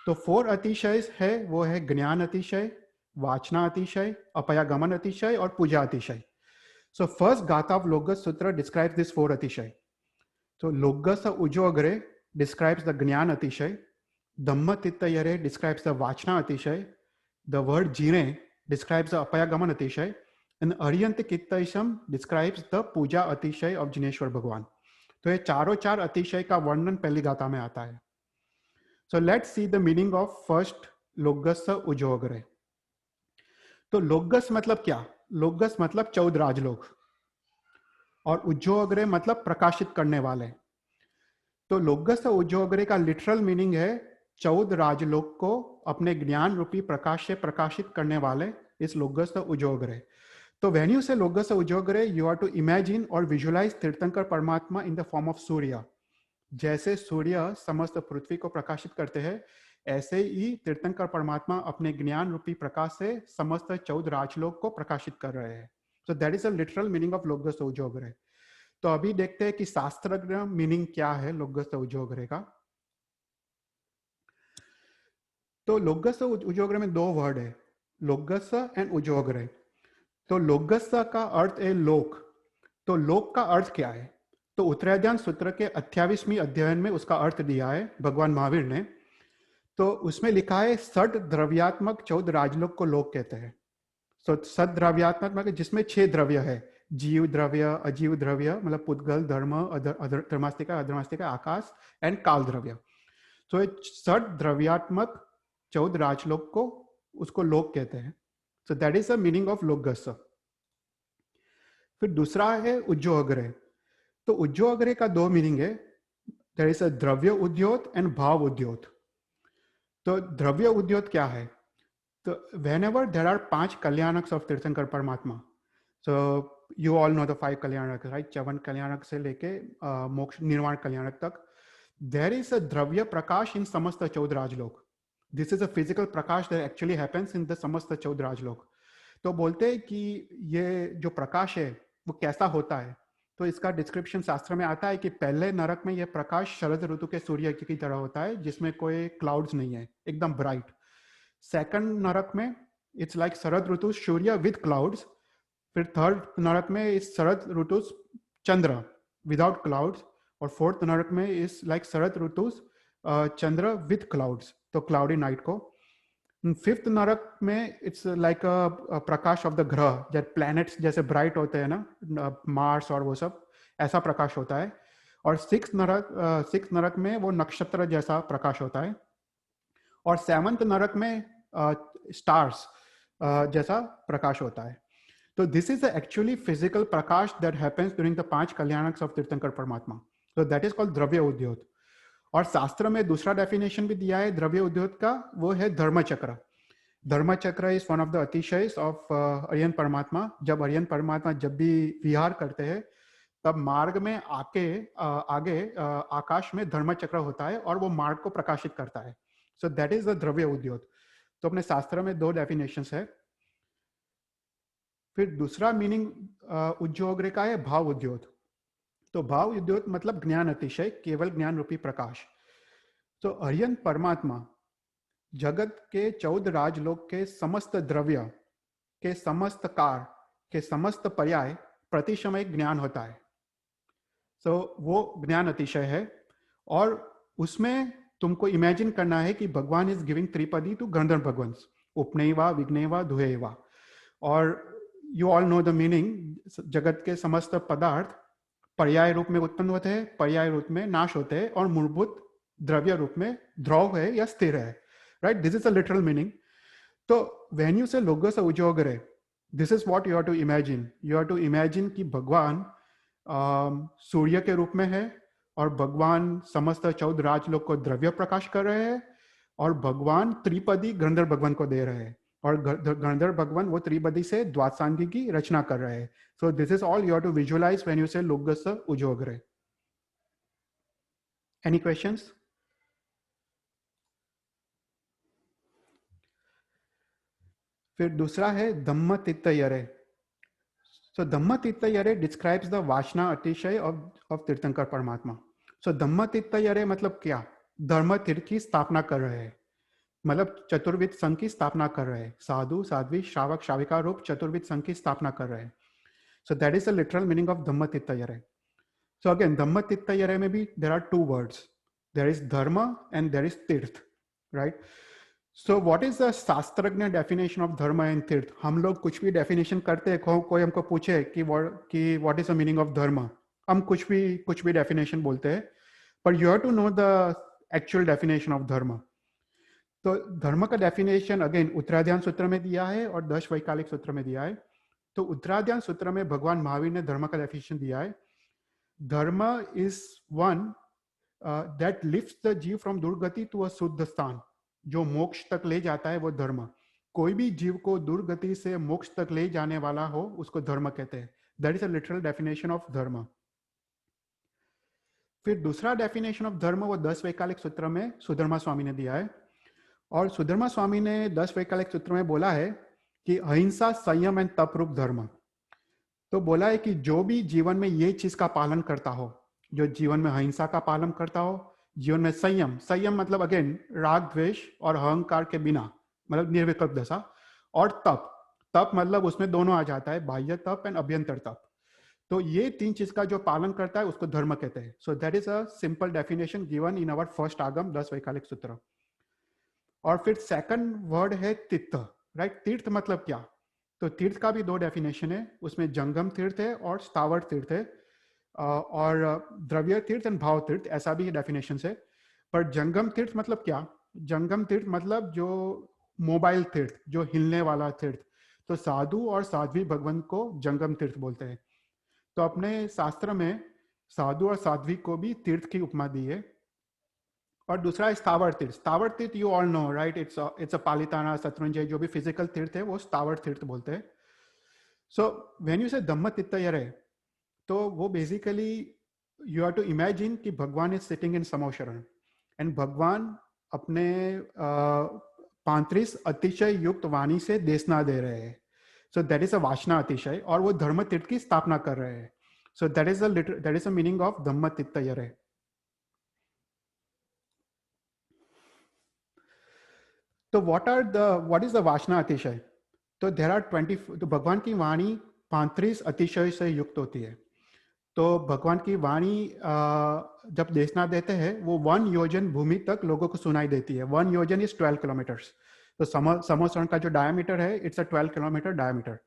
तो 4 अतिशयस है वो है ज्ञान अतिशय, वाचना अतिशय, अपयागमन अतिशय और पूजा अतिशय. सो फर्स्ट गाथा ऑफ लोगस सूत्र डिस्क्राइब्स दिस 4 अतिशय. तो लोगस उजोगरे डिस्क्राइब्स द ज्ञान अतिशय, धम्म तित्तयरे डिस्क्राइब्स द वाचना अतिशय, द वर्ड जीरे describes the apayagaman atishay, and Aryant Kittayam describes the puja atishay of Jineshwar Bhagwan. तो ये चारों 4 अतिशय का वर्णन पहली गाथा में आता है. So let's see the meaning of first लोगस उजोगरे. तो लोगस मतलब क्या? लोगस मतलब 14 राजलोक और उजोगरे मतलब प्रकाशित करने वाले. तो लोगस उजोगरे का लिटरल मीनिंग है 14 राजलोक को अपने ज्ञान रूपी प्रकाश से प्रकाशित करने वाले इस लोगस उजोगरे. तो when you say लोगस उजोगरे, you are to imagine और विजुअलाइज तीर्थंकर परमात्मा इन द फॉर्म ऑफ सूर्य. जैसे सूर्य समस्त पृथ्वी को प्रकाशित करते हैं, ऐसे ही तीर्थंकर परमात्मा अपने ज्ञान रूपी प्रकाश से समस्त 14 राजलोक को प्रकाशित कर रहे हैं. So that is a literal meaning of Logassa उजोगरे. तो अभी देखते हैं कि शास्त्र मीनिंग क्या है लोगस उजोगरे का. तो लोगस उजोगरे में 2 वर्ड है, लोगस एंड उजोगरे. तो लोगस का अर्थ है लोक. तो लोक का अर्थ क्या है? तो उत्तरायण सूत्र के 28वें अध्यायन में उसका अर्थ दिया है भगवान महावीर ने. तो उसमें लिखा है सद द्रव्यात्मक 14 राजलोक को लोक कहते हैं. तो सद द्रव्यात्मक जिसमें 6 द्रव्य है, जीव द्रव्य, अजीव द्रव्य मतलब पुद्गल, धर्म, धर्मास्तिका, अधर्मास्तिका, आकाश एंड काल द्रव्य. तो सद द्रव्यात्मक 14 राजलोक को उसको लोक कहते हैं. So that is the meaning of Logassa. फिर दूसरा है उज्जोअग्रे. तो उज्जोअग्रे का 2 मीनिंग है. देयर इज अ द्रव्य उद्योत एंड भाव उद्योत. तो द्रव्य उद्योत क्या है? तो व्हेनेवर देयर आर 5 कल्याणक्स ऑफ तीर्थंकर परमात्मा. So you all know the 5 कल्याणक, राइट? 54 कल्याणक से लेके मोक्ष निर्वाण कल्याणक तक. देयर इज अ द्रव्य प्रकाश इन समस्त 14 राजलोक. This is a physical Prakash that actually happens in the समस्त 14 राजलोक. तो बोलते हैं कि ये जो प्रकाश है वो कैसा होता है. तो इसका डिस्क्रिप्शन शास्त्र में आता है कि पहले नरक में यह प्रकाश शरद ऋतु के सूर्य की तरह होता है जिसमें कोई क्लाउड्स नहीं है, एकदम ब्राइट. सेकंड नरक में it's like Sharad Ritu Surya with clouds. फिर थर्ड नरक में इस शरद ऋतु चंद्र विदाउट क्लाउड्स. और फोर्थ नरक में इस like Sharad Ritu Chandra with clouds, तो क्लाउडी नाइट को. फिफ्थ नरक में it's like a Prakash of the ग्रह, जैसे प्लैनेट्स जैसे ब्राइट होते हैं ना, मार्स और वो सब, ऐसा प्रकाश होता है. और सिक्स्थ नरक में वो नक्षत्र जैसा प्रकाश होता है. और 7th नरक में स्टार्स जैसा प्रकाश होता है. तो दिस इज एक्चुअली फिजिकल प्रकाश दैट हैपेंस ड्यूरिंग द 5 कल्याणक्स ऑफ तीर्थंकर परमात्मा. तो दैट इज कॉल्ड द्रव्य उद्योत. और शास्त्र में दूसरा डेफिनेशन भी दिया है द्रव्य उद्योत का, वो है धर्मचक्र. Dharmachakra is one of the अतिशयस ऑफ अरियन परमात्मा. जब अरियन परमात्मा जब भी विहार करते हैं तब मार्ग में आगे आकाश में धर्मचक्र होता है और वो मार्ग को प्रकाशित करता है. सो दैट इज द द्रव्य उद्योत. तो अपने शास्त्र में 2 डेफिनेशंस है. फिर दूसरा मीनिंग उज्जोग्रे का है भाव उद्योत. तो भाव उद्योत मतलब ज्ञान अतिशय, केवल ज्ञान रूपी प्रकाश. तो अरियन परमात्मा जगत के 14 राजलोक के समस्त द्रव्य के समस्त कार के समस्त पर्याय प्रति समय ज्ञान होता है. तो वो ज्ञान अतिशय है. और उसमें तुमको इमेजिन करना है कि भगवान इज गिविंग त्रिपदी टू गंधर्व भगवंस, उपनयवा, विघ्नेवा, दुहेवा. और you all know the meaning. जगत के समस्त पदार्थ पर्याय रूप में उत्पन्न होते हैं, पर्याय रूप में नाश होते हैं, और मूलभूत द्रव्य रूप में ध्रुव है या स्थिर है, right? This is a literal meaning. तो व्हेन यू से लोगस उजोगरे, this is what you have to imagine. You have to imagine कि भगवान सूर्य के रूप में है, और भगवान समस्त 14 राजलोक को द्रव्य प्रकाश कर रहे हैं, और भगवान त्रिपदी गंधर्व भगवान को दे रहे हैं, और गंधर्व भगवान वो त्रिपदी से द्वादशांगी की रचना कर रहे हैं. So this is all you have to visualise when you say लोगस उजोगरे. Any questions? फिर दूसरा है धम्मतित्तयरे. So Dhammatittayare describes the Vashna Atishay of तीर्थंकर परमात्मा. So Dhammatittayare मतलब क्या? धर्म तीर्थ की स्थापना कर रहे हैं, मतलब चतुर्विध संघ की स्थापना कर रहे हैं. साधु, साध्वी, श्रावक, श्राविका रूप चतुर्विध संघ की स्थापना कर रहे हैं. So that is the literal meaning of Dhammatittayare. So again, Dhammatittayare में भी there are two words. There is dharma and there is tirth, right? So what is the शास्त्रज्ञ definition of dharma and tirth? हम लोग कुछ भी definition करते हैं, कोई हमको पूछे कि what is the meaning of dharma, हम कुछ भी definition बोलते हैं, but you have to know the actual definition of dharma. तो धर्म का definition again उत्तराध्यान सूत्र में दिया है और 10 वैकल्पिक सूत्र में दिया है. तो उत्तराध्यान सूत्र में भगवान महावीर ने धर्म का definition दिया है. धर्म is one that lifts the जीव from दुर्गति to a शुद्ध स्थान. जो मोक्ष तक ले जाता है वो धर्म. कोई भी जीव को दुर्गति से मोक्ष तक ले जाने वाला हो उसको धर्म कहते हैं. That is a literal definition of धर्म. फिर दूसरा डेफिनेशन ऑफ धर्म वो 10 वैकल्पिक सूत्र में सुधर्मा स्वामी ने दिया है. और सुधर्मा स्वामी ने 10 वैकल्पिक सूत्र में बोला है कि अहिंसा, संयम एंड तप रूप धर्म. तो बोला है कि जो भी जीवन में ये चीज का पालन करता हो, जो जीवन में अहिंसा का पालन करता हो, जीवन में संयम मतलब अगेन राग, द्वेष और अहंकार के बिना, मतलब निर्विकल्प दशा, और तप मतलब उसमें दोनों आ जाता है, बाह्य तप एंड अभ्यंतर तप. तो ये तीन चीज का जो पालन करता है उसको धर्म कहते हैं. So that is a simple definition given in our first Agam 10 वैकल्पिक सूत्र. और फिर सेकंड वर्ड है तीर्थ, राइट? तीर्थ मतलब क्या? तो तीर्थ का भी दो डेफिनेशन है, उसमें जंगम तीर्थ है और स्थावर तीर्थ है, और द्रव्य तीर्थ एंड भाव तीर्थ, ऐसा भी डेफिनेशन है. पर जंगम तीर्थ मतलब क्या? जंगम तीर्थ मतलब जो मोबाइल तीर्थ, जो हिलने वाला तीर्थ. तो साधु और साध्वी भगवान को जंगम तीर्थ बोलते हैं. तो अपने शास्त्र में साधु और साध्वी को भी तीर्थ की उपमा दी है. और दूसरा है स्थावर तीर्थ. स्थावर तीर्थ you all know, right? It's a Palitana, Shatrunjay, जो भी फिजिकल तीर्थ है वो स्थावर तीर्थ बोलते हैं. सो व्हेन यू से धम्मतित्तयरे, तो वो basically you have to imagine कि Bhagwan is sitting in samosharan, and भगवान अपने 35 अतिशय युक्त वाणी से देशना दे रहे हैं. सो दैट इज अ वासना अतिशय, और वो धर्म तीर्थ की स्थापना कर रहे हैं. So that is a meaning of धम्मतित्तयरे. तो व्हाट इज द वासना अतिशय? तो देयर आर 20. तो भगवान की वाणी 35 अतिशय से युक्त होती है. तो भगवान की वाणी जब देशना देते हैं वो 1 योजन भूमि तक लोगों को सुनाई देती है. 1 योजन इज 12 किलोमीटर्स. तो समोसरण का जो डायमीटर है इट्स अ 12 किलोमीटर डायमीटर.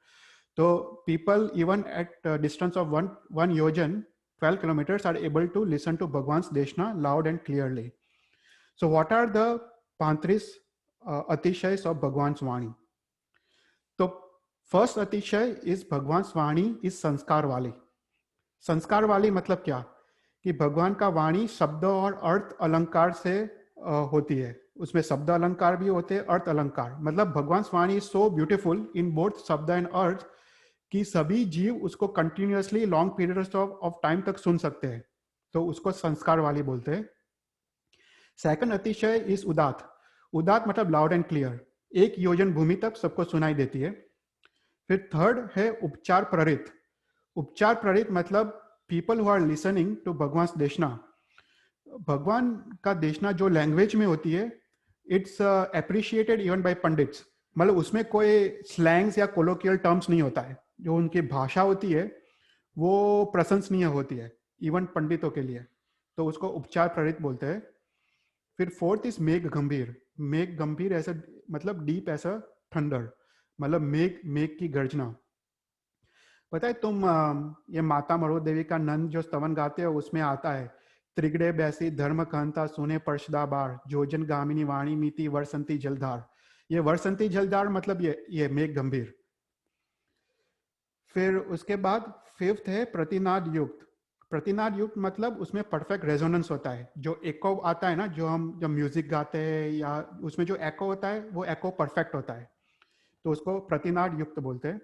तो people even at distance of 1 योजन 12 kilometers are able to listen to Bhagwan's Deshna loud and clearly. So what are the 35 Atishayas of Bhagwan's Vani? तो first अतिशय is भगवान वाणी is संस्कार वाली. संस्कार वाली मतलब क्या? कि भगवान का वाणी शब्द और अर्थ अलंकार से होती है. उसमें शब्द अलंकार भी होते हैं, अर्थ अलंकार. मतलब भगवान वाणी is so beautiful in both shabd and arth कि सभी जीव उसको continuously long period of time तक सुन सकते हैं. तो उसको संस्कार वाली बोलते हैं. सेकंड अतिशय इज उदात. उदात मतलब लाउड एंड क्लियर, 1 योजन भूमि तक सबको सुनाई देती है. फिर थर्ड है उपचार प्रेरित. उपचार प्रेरित मतलब people who are listening to Bhagwan deshna. भगवान का देशना जो लैंग्वेज में होती है it's appreciated even bye pandits. मतलब उसमें कोई स्लैंग्स या कोलोकियल टर्म्स नहीं होता है. जो उनकी भाषा होती है वो प्रशंसनीय होती है इवन पंडितों के लिए. तो उसको उपचार प्रेरित बोलते हैं. फिर फोर्थ इज मेघ गंभीर. मेघ गंभीर ऐसा मतलब डीप ऐसा थंडर, मतलब मेघ की गर्जना. पता है तुम ये माता मरो देवी का नंद जो स्तवन गाते हो उसमें आता है, त्रिगड़े बैसी धर्म कहंता सुने पर्शदा बार, जोजन गामिनी वाणी मीति वर्संती जलधार। ये वर्संती जलधार मतलब ये मेघ गंभीर। फिर उसके बाद फिफ्थ है प्रतिनाद युक्त। प्रतिनाद युक्त मतलब उसमें परफेक्ट रेजोनेंस होता है। जो एको आता है ना, जब म्यूजिक गाते हैं या उसमें जो एको होता है वो एको परफेक्ट होता है, तो उसको प्रतिनाद युक्त बोलते हैं।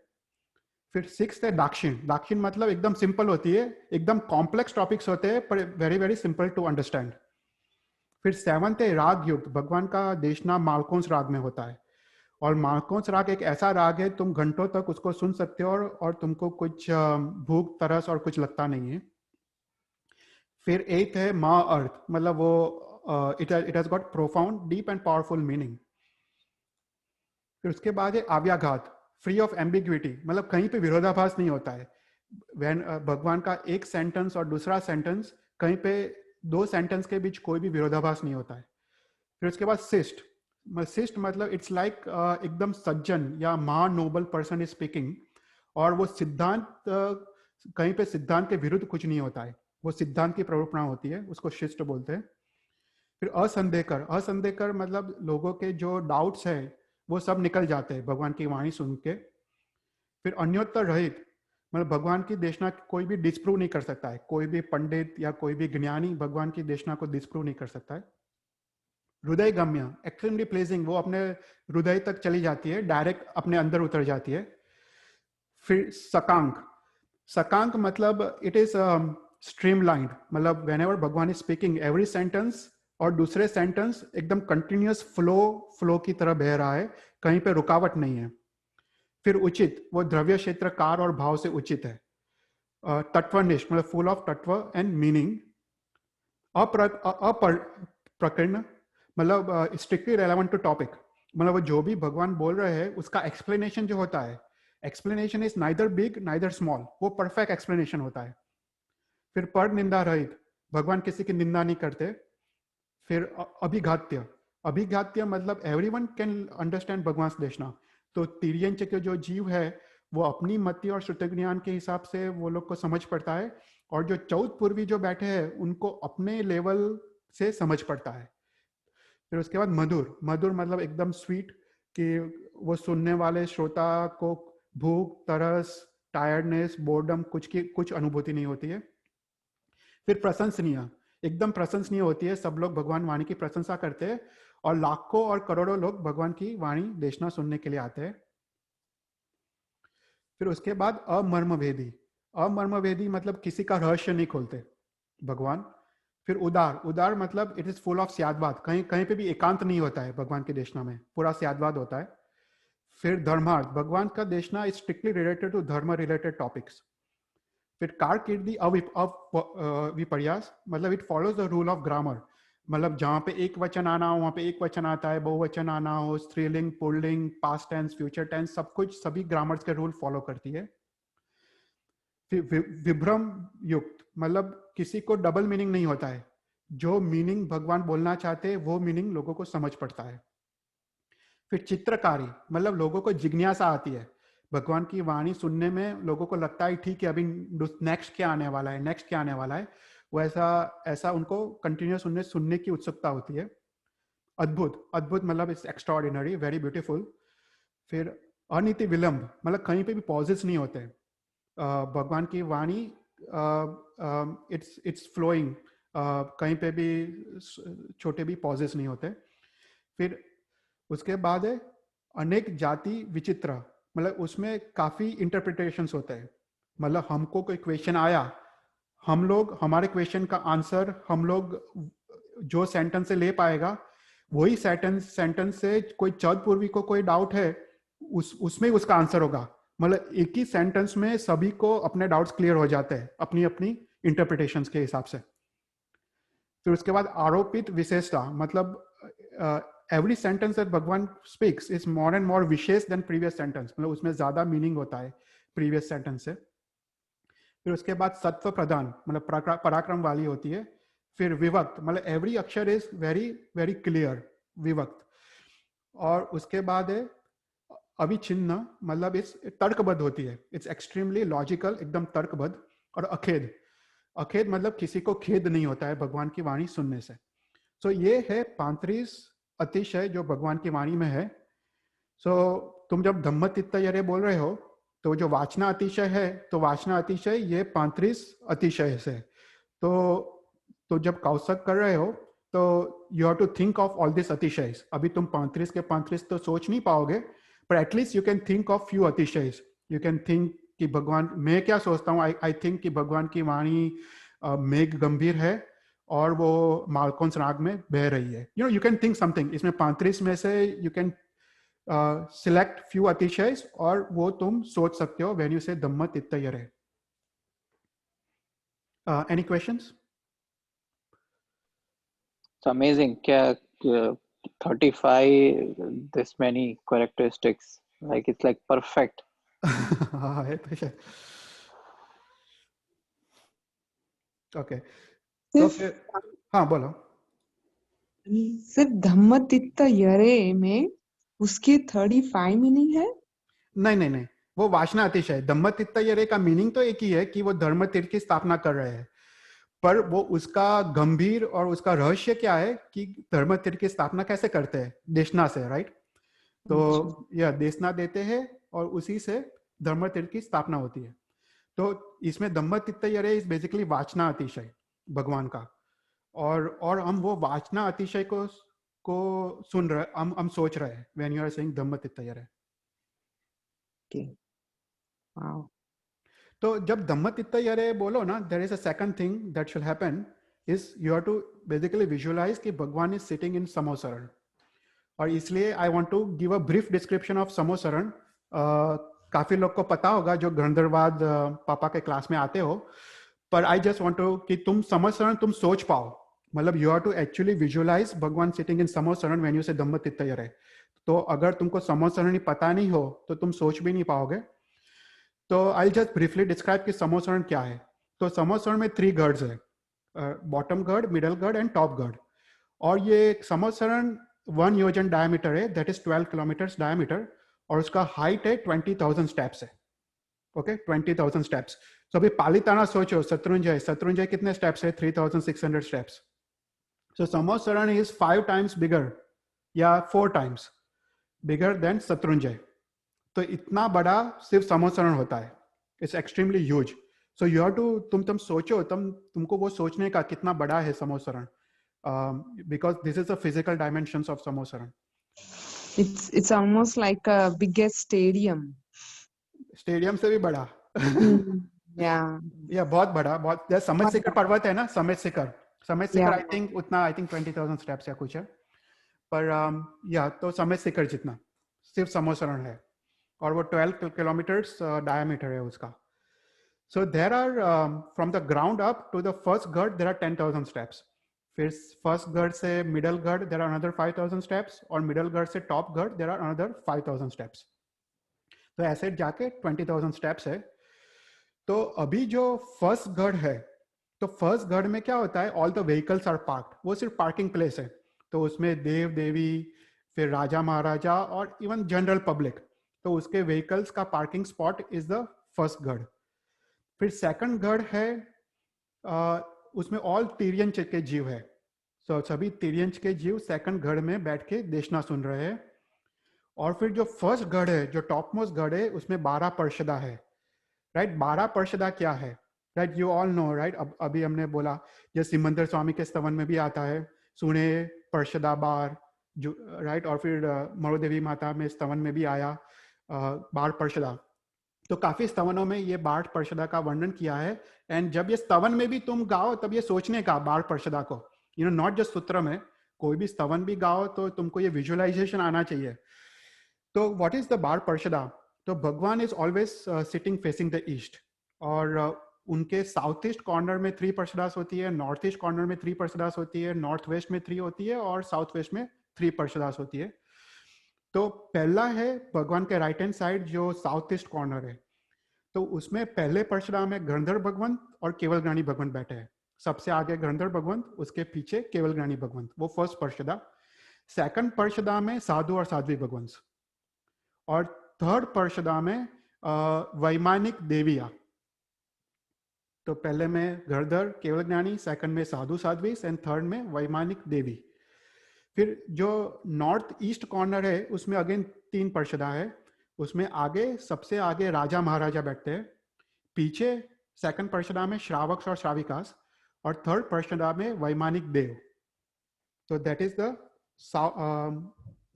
फिर सिक्स्थ है दाक्षिण। दाक्षिण मतलब एकदम सिंपल होती है, एकदम कॉम्प्लेक्स टॉपिक्स होते हैं पर very very simple to understand. फिर सेवंथ है राग युक्त। भगवान का देशना मालकोंस राग में होता है, और मालकोंस राग एक ऐसा राग है तुम घंटों तक उसको सुन सकते हो और तुमको कुछ भूख तरस और कुछ लगता नहीं है। फिर एथ है माँ अर्थ, मतलब वो it has got profound deep and powerful meaning. फिर उसके बाद है आव्याघात, फ्री ऑफ एम्बिग्विटी, मतलब कहीं पे विरोधाभास नहीं होता है। भगवान का एक सेंटेंस और दूसरा सेंटेंस, कहीं पे दो सेंटेंस के बीच कोई भी विरोधाभास नहीं होता है। फिर उसके बाद शिष्ट। शिष्ट मतलब इट्स लाइक एकदम सज्जन या महा नोबल पर्सन इज स्पीकिंग, और वो सिद्धांत कहीं पे सिद्धांत के विरुद्ध कुछ नहीं होता है, वो सिद्धांत की प्ररूपणा होती है, उसको शिष्ट बोलते हैं। फिर असंदेहकर। असंदेहकर मतलब लोगों के जो डाउट्स है वो सब निकल जाते हैं भगवान की वाणी सुन के। फिर अन्योत्तर रहित, मतलब भगवान की देशना कोई भी डिस्प्रूव नहीं कर सकता है, कोई भी पंडित या कोई भी ज्ञानी भगवान की देशना को डिस्प्रूव नहीं कर सकता है। हृदय गम्य, एक्सट्रीमली प्लेजिंग, वो अपने हृदय तक चली जाती है, डायरेक्ट अपने अंदर उतर जाती है। फिर सकांक। सकांक मतलब इट इज स्ट्रीमलाइंड, मतलब वेन एवर भगवान इज स्पीकिंग एवरी सेंटेंस और दूसरे सेंटेंस एकदम कंटिन्यूअस फ्लो की तरह बह रहा है, कहीं पे रुकावट नहीं है। फिर उचित, वो द्रव्य क्षेत्र कार और भाव से उचित है। तत्वनिष्ठ मतलब फुल ऑफ तत्व एंड मीनिंग। अप्रकीर्ण मतलब स्ट्रिक्टली रेलेवेंट टू टॉपिक, मतलब वो जो भी भगवान बोल रहे हैं उसका एक्सप्लेनेशन जो होता है, explanation is neither big neither small, वो परफेक्ट एक्सप्लेनेशन होता है। फिर पर निंदा रहित, भगवान किसी की निंदा नहीं करते। फिर अभिघात्य। अभिघात्य मतलब एवरीवन कैन अंडरस्टैंड भगवान देशना, तो तिर्यंच के जो जीव है वो अपनी मति और श्रुत ज्ञान के हिसाब से वो लोग को समझ पड़ता है, और जो 14 पूर्वी जो बैठे हैं उनको अपने लेवल से समझ पड़ता है। फिर उसके बाद मधुर। मधुर मतलब एकदम स्वीट, कि वो सुनने वाले श्रोता को भूख तरस टायर्डनेस बोर्डम कुछ अनुभूति नहीं होती है। फिर प्रशंसनीय, एकदम प्रशंसनीय होती है, सब लोग भगवान वाणी की प्रशंसा करते हैं और लाखों और करोड़ों लोग भगवान की वाणी देशना सुनने के लिए आते हैं। फिर उसके बाद अमर्मभेदी। अमर्मभेदी मतलब किसी का रहस्य नहीं खोलते भगवान। फिर उदार। उदार मतलब इट इज फुल ऑफ स्यादवाद, कहीं कहीं पे भी एकांत नहीं होता है भगवान के देशना में, पूरा स्यादवाद होता है। फिर धर्मार्थ, भगवान का देशना इज स्ट्रिक्टली रिलेटेड टू धर्म रिलेटेड टॉपिक्स। फिर कारकीर्ति अविपर्यास, मतलब it follows the rule of grammar, मतलब जहां पे एक वचन आना हो वहां पे एक वचन आता है, बहुवचन आना हो, स्त्रीलिंग पुल्लिंग पास्ट टेंस फ्यूचर टेंस सब कुछ सभी ग्रामर्स के रूल फॉलो करती है। फिर विभ्रम युक्त, मतलब किसी को डबल मीनिंग नहीं होता है, जो मीनिंग भगवान बोलना चाहते हैं वो मीनिंग लोगों को समझ पड़ता है। फिर चित्रकारी, मतलब लोगों को जिज्ञासा आती है भगवान की वाणी सुनने में, लोगों को लगता है ठीक है अभी नेक्स्ट क्या आने वाला है, नेक्स्ट क्या आने वाला है, वो ऐसा उनको कंटिन्यूस सुनने की उत्सुकता होती है। अद्भुत। अद्भुत मतलब इट्स एक्स्ट्राऑर्डिनरी, वेरी ब्यूटीफुल। फिर अनीति विलंब, मतलब कहीं पे भी पॉजेस नहीं होते भगवान की वाणी, इट्स फ्लोइंग, कहीं पे भी छोटे भी पॉजेस नहीं होते। फिर उसके बाद है अनेक जाति विचित्र, मतलब उसमें काफी इंटरप्रिटेशंस होते हैं, मतलब हमको कोई क्वेश्चन आया, हम लोग हमारे क्वेश्चन का आंसर हम लोग जो सेंटेंस से ले पाएगा वही सेंटेंस से कोई चौथ पूर्वी को कोई डाउट है उसमें उसका आंसर होगा, मतलब एक ही सेंटेंस में सभी को अपने डाउट्स क्लियर हो जाते हैं अपनी अपनी इंटरप्रिटेशंस के हिसाब से। फिर उसके बाद आरोपित विशेषता, मतलब every sentence that Bhagwan speaks is more and more wishes than previous sentence, मतलब उसमें ज्यादा मीनिंग होता है previous sentence से। फिर उसके बाद सत्व प्रधान, मतलब पराक्रम वाली होती है। फिर विभक्त, मतलब एवरी अक्षर इज वेरी वेरी क्लियर, विभक्त। और उसके बाद है अविच्छिन्न मतलब इस तर्कबद्ध होती है, इट्स एक्सट्रीमली लॉजिकल, एकदम तर्कबद्ध। और अखेद, अखेद मतलब किसी को खेद नहीं होता है भगवान की वाणी सुनने से। सो ये है 35 अतिशय जो भगवान की वाणी में है। सो तुम जब धम्म तित्त यरे बोल रहे हो तो जो वाचना अतिशय है, तो वाचना अतिशय ये 35 अतिशय से। तो जब कौशक कर रहे हो तो you have to think of all this अतिशयस। अभी तुम 35 के 35 तो सोच नहीं पाओगे, पर at least you can think of few अतिशयस। यू कैन थिंक कि भगवान, मैं क्या सोचता हूँ, आई थिंक कि भगवान की वाणी मेघ गंभीर है और वो मालकोंस राग में बह रही है। You can think something. इसमें 35 में से यू कैन सिलेक्ट फ्यू अतिशयस और वो तुम सोच सकते हो व्हेन यू से धम्म तित्त यरे। Any questions? It's amazing. क्या 35 this many characteristics, like it's like perfect. हाँ है तो। ओके तो फिर हाँ बोलो। सिर्फ धम्म तित्त यरे में उसकी 35 मीनिंग है? नहीं, वो वासना अतिशय। धम्म तित्त यरे का मीनिंग तो एक ही है कि वो धर्म तीर्थ की स्थापना कर रहे हैं, पर वो उसका गंभीर और उसका रहस्य क्या है कि धर्म तीर्थ की स्थापना कैसे करते हैं, देशना से, राइट? तो यह देशना देते हैं और उसी से धर्म तीर्थ की स्थापना होती है। तो इसमें धम्म तित्त यरे इज बेसिकली वाचना अतिशय भगवान का, और हम वो वाचना अतिशय को सुन रहे, हम सोच रहे हैं व्हेन यू आर सेइंग धम्म तित्त यरे। वाओ। तो जब धम्म तित्त यरे बोलो ना, there is a second thing that should happen is you have to basically visualise कि Bhagwan is sitting in Samosaran. और इसलिए I want to give a brief description of Samosaran. काफी लोग को पता होगा जो गंधर्वाद पापा के क्लास में आते हो, पर आई जस्ट वांट टू कि तुम समोसरण तुम सोच पाओ, मतलब you have to actually visualise Bhagwan sitting in samosharan when you say धम्म तित्त यरे। तो अगर तुमको समोसरण पता नहीं हो तो तुम सोच भी नहीं पाओगे। तो आई जस्ट ब्रीफली डिस्क्राइब कि समोसरण क्या है। तो समोसरण में 3 गर्ड्स है, बॉटम गर्ड, मिडल गर्ड एंड टॉप गर्ड। और ये समोसरण 1 योजन डायमीटर है, दैट इज 12 किलोमीटर्स डायमीटर, और उसका हाइट है 20,000 स्टेप्स है। Okay 20,000 steps. तो अभी पालिताना सोचो, शत्रुंजय कितने स्टेप्स है? 3,600 steps. So Samosaran is 5 times bigger या 4 टाइम्स बिगर देन शत्रुंजय। तो इतना बड़ा सिर्फ समोसरण होता है, it's extremely huge. So you have to तुम सोचो, तुमको वो सोचने का कितना बड़ा है Samosaran, because this is the physical dimensions of Samosaran. It's almost like a biggest stadium. Stadium से भी बड़ा। Yeah. या बहुत बड़ा, बहुत। जैसे समित शिखर पर्वत है ना, समित शिखर आई थिंक 20,000 स्टेप्स या कुछ है, पर या तो समित शिखर जितना सिर्फ समोसरण है, और वो 12 किलोमीटर्स डायमीटर है उसका। So there are from the ground up to the first गर्ड देयर आर 10,000 स्टेप्स। फिर फर्स्ट गर्ड से मिडल गर्ड देयर आर अनदर 5,000 स्टेप्स, और मिडल गर्ड से टॉप गर्ड देयर आर अनदर 5,000 स्टेप्स। तो ऐसे जाके 20,000 स्टेप्स है। तो अभी जो फर्स्ट गर्ड है, तो फर्स्ट गर्ड में क्या होता है, all the vehicles are parked, वो सिर्फ पार्किंग प्लेस है। तो उसमें देव देवी, फिर राजा महाराजा और इवन जनरल पब्लिक, तो उसके व्हीकल्स का parking spot is the first गर्ड। फिर सेकंड गर्ड है, उसमें ऑल तिर्यन के जीव है। सो सभी तिर्यन के जीव सेकंड गर्ड में बैठ के देशना सुन रहे हैं। और फिर जो फर्स्ट गर्ड है, जो टॉप मोस्ट गर्ड है, उसमें 12 पार्षदा है, राइट? 12 पार्षदा क्या है, right? You all know, right? अभी हमने बोला, ये सिमंदर स्वामी के स्तवन में भी आता है, सुने पार्षदा बार, जो राइट? और फिर मरुदेवी माता में स्तवन में भी आया 12 पार्षदा। तो काफी स्तवनों में ये 12 पार्षदा का वर्णन किया है। एंड जब ये स्तवन में भी तुम गाओ, तब ये सोचने का 12 पार्षदा को, यू नो, नॉट जस्ट सूत्र में, कोई भी स्तवन भी गाओ तो तुमको ये विजुअलाइजेशन आना चाहिए। तो व्हाट इज द 12 पार्षदा? तो भगवान is always sitting facing the east, और उनके साउथ ईस्ट कॉर्नर में 3 पार्षदास होती है, नॉर्थ ईस्ट कॉर्नर में 3 पार्षदास होती है, नॉर्थ वेस्ट में 3 होती है, और साउथ वेस्ट में 3 पार्षदास होती है। तो पहला है भगवान के राइट हैंड साइड जो साउथ ईस्ट कॉर्नर है, तो उसमें पहले पार्षदा में गंधर्व भगवंत और केवल ज्ञानी भगवंत बैठे हैं। सबसे आगे गंधर्व भगवंत, उसके पीछे केवल ज्ञानी भगवंत, वो फर्स्ट पार्षदा। सेकंड पार्षदा में साधु और साध्वी भगवंत, और थर्ड पर्षदा में वैमानिक देविया। तो पहले में घरधर केवल ज्ञानी, सेकंड में साधु साध्वीस एंड थर्ड में वैमानिक देवी। फिर जो नॉर्थ ईस्ट कॉर्नर है उसमें अगेन 3 पर्षदा है। उसमें आगे सबसे आगे राजा महाराजा बैठते हैं, पीछे सेकंड पर्षदा में श्रावक और श्राविकास, और थर्ड पर्षदा में वैमानिक देव। तो that is the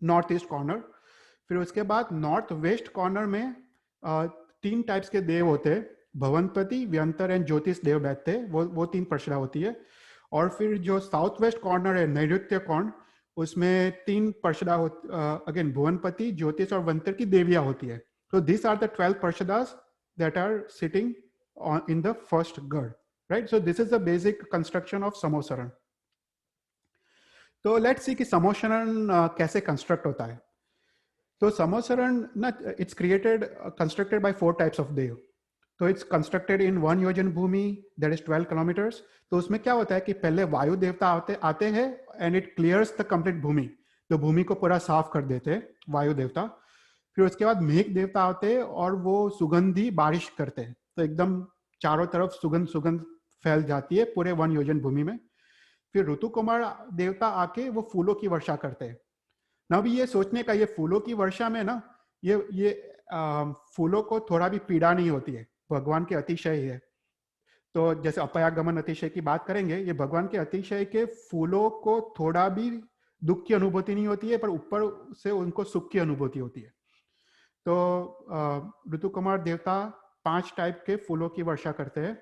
north east corner. फिर उसके बाद नॉर्थ वेस्ट कॉर्नर में 3 टाइप्स के देव होते हैं, भवनपति, व्यंतर एंड ज्योतिष देव बैठते हैं, वो 3 पर्षदा होती है। और फिर जो साउथ वेस्ट कॉर्नर है नैऋत्य कोण, उसमें 3 पर्षदा अगेन भुवनपति, ज्योतिष और वंतर की देवियां होती है। तो दिस आर द 12 पर्षदास that are sitting in the first garh, right. So this is the basic construction of Samosaran. तो लेट्स सी कि समोसरण कैसे कंस्ट्रक्ट होता है। तो समोसरण ना, it's constructed by 4 types of dev. तो इट्स कंस्ट्रक्टेड इन 1 योजन भूमि, दैट इज 12 किलोमीटर्स। तो उसमें क्या होता है कि पहले वायु देवता आते हैं and it clears the complete bhoomi, तो भूमि को पूरा साफ कर देते हैं वायु देवता। फिर उसके बाद मेघ देवता आते हैं और वो सुगंधी बारिश करते हैं, तो एकदम चारों तरफ सुगंध फैल जाती है पूरे 1 योजन भूमि में। फिर ऋतु कुमार देवता आके वो फूलों की वर्षा करते हैं। ना भी ये सोचने का, ये फूलों की वर्षा में ना ये फूलों को थोड़ा भी पीड़ा नहीं होती है, भगवान के अतिशय ही है। तो जैसे अपयागमन अतिशय की बात करेंगे, ये भगवान के अतिशय के फूलों को थोड़ा भी दुख की अनुभूति नहीं होती है, पर ऊपर से उनको सुख की अनुभूति होती है। तो ऋतु कुमार देवता 5 टाइप के फूलों की वर्षा करते हैं।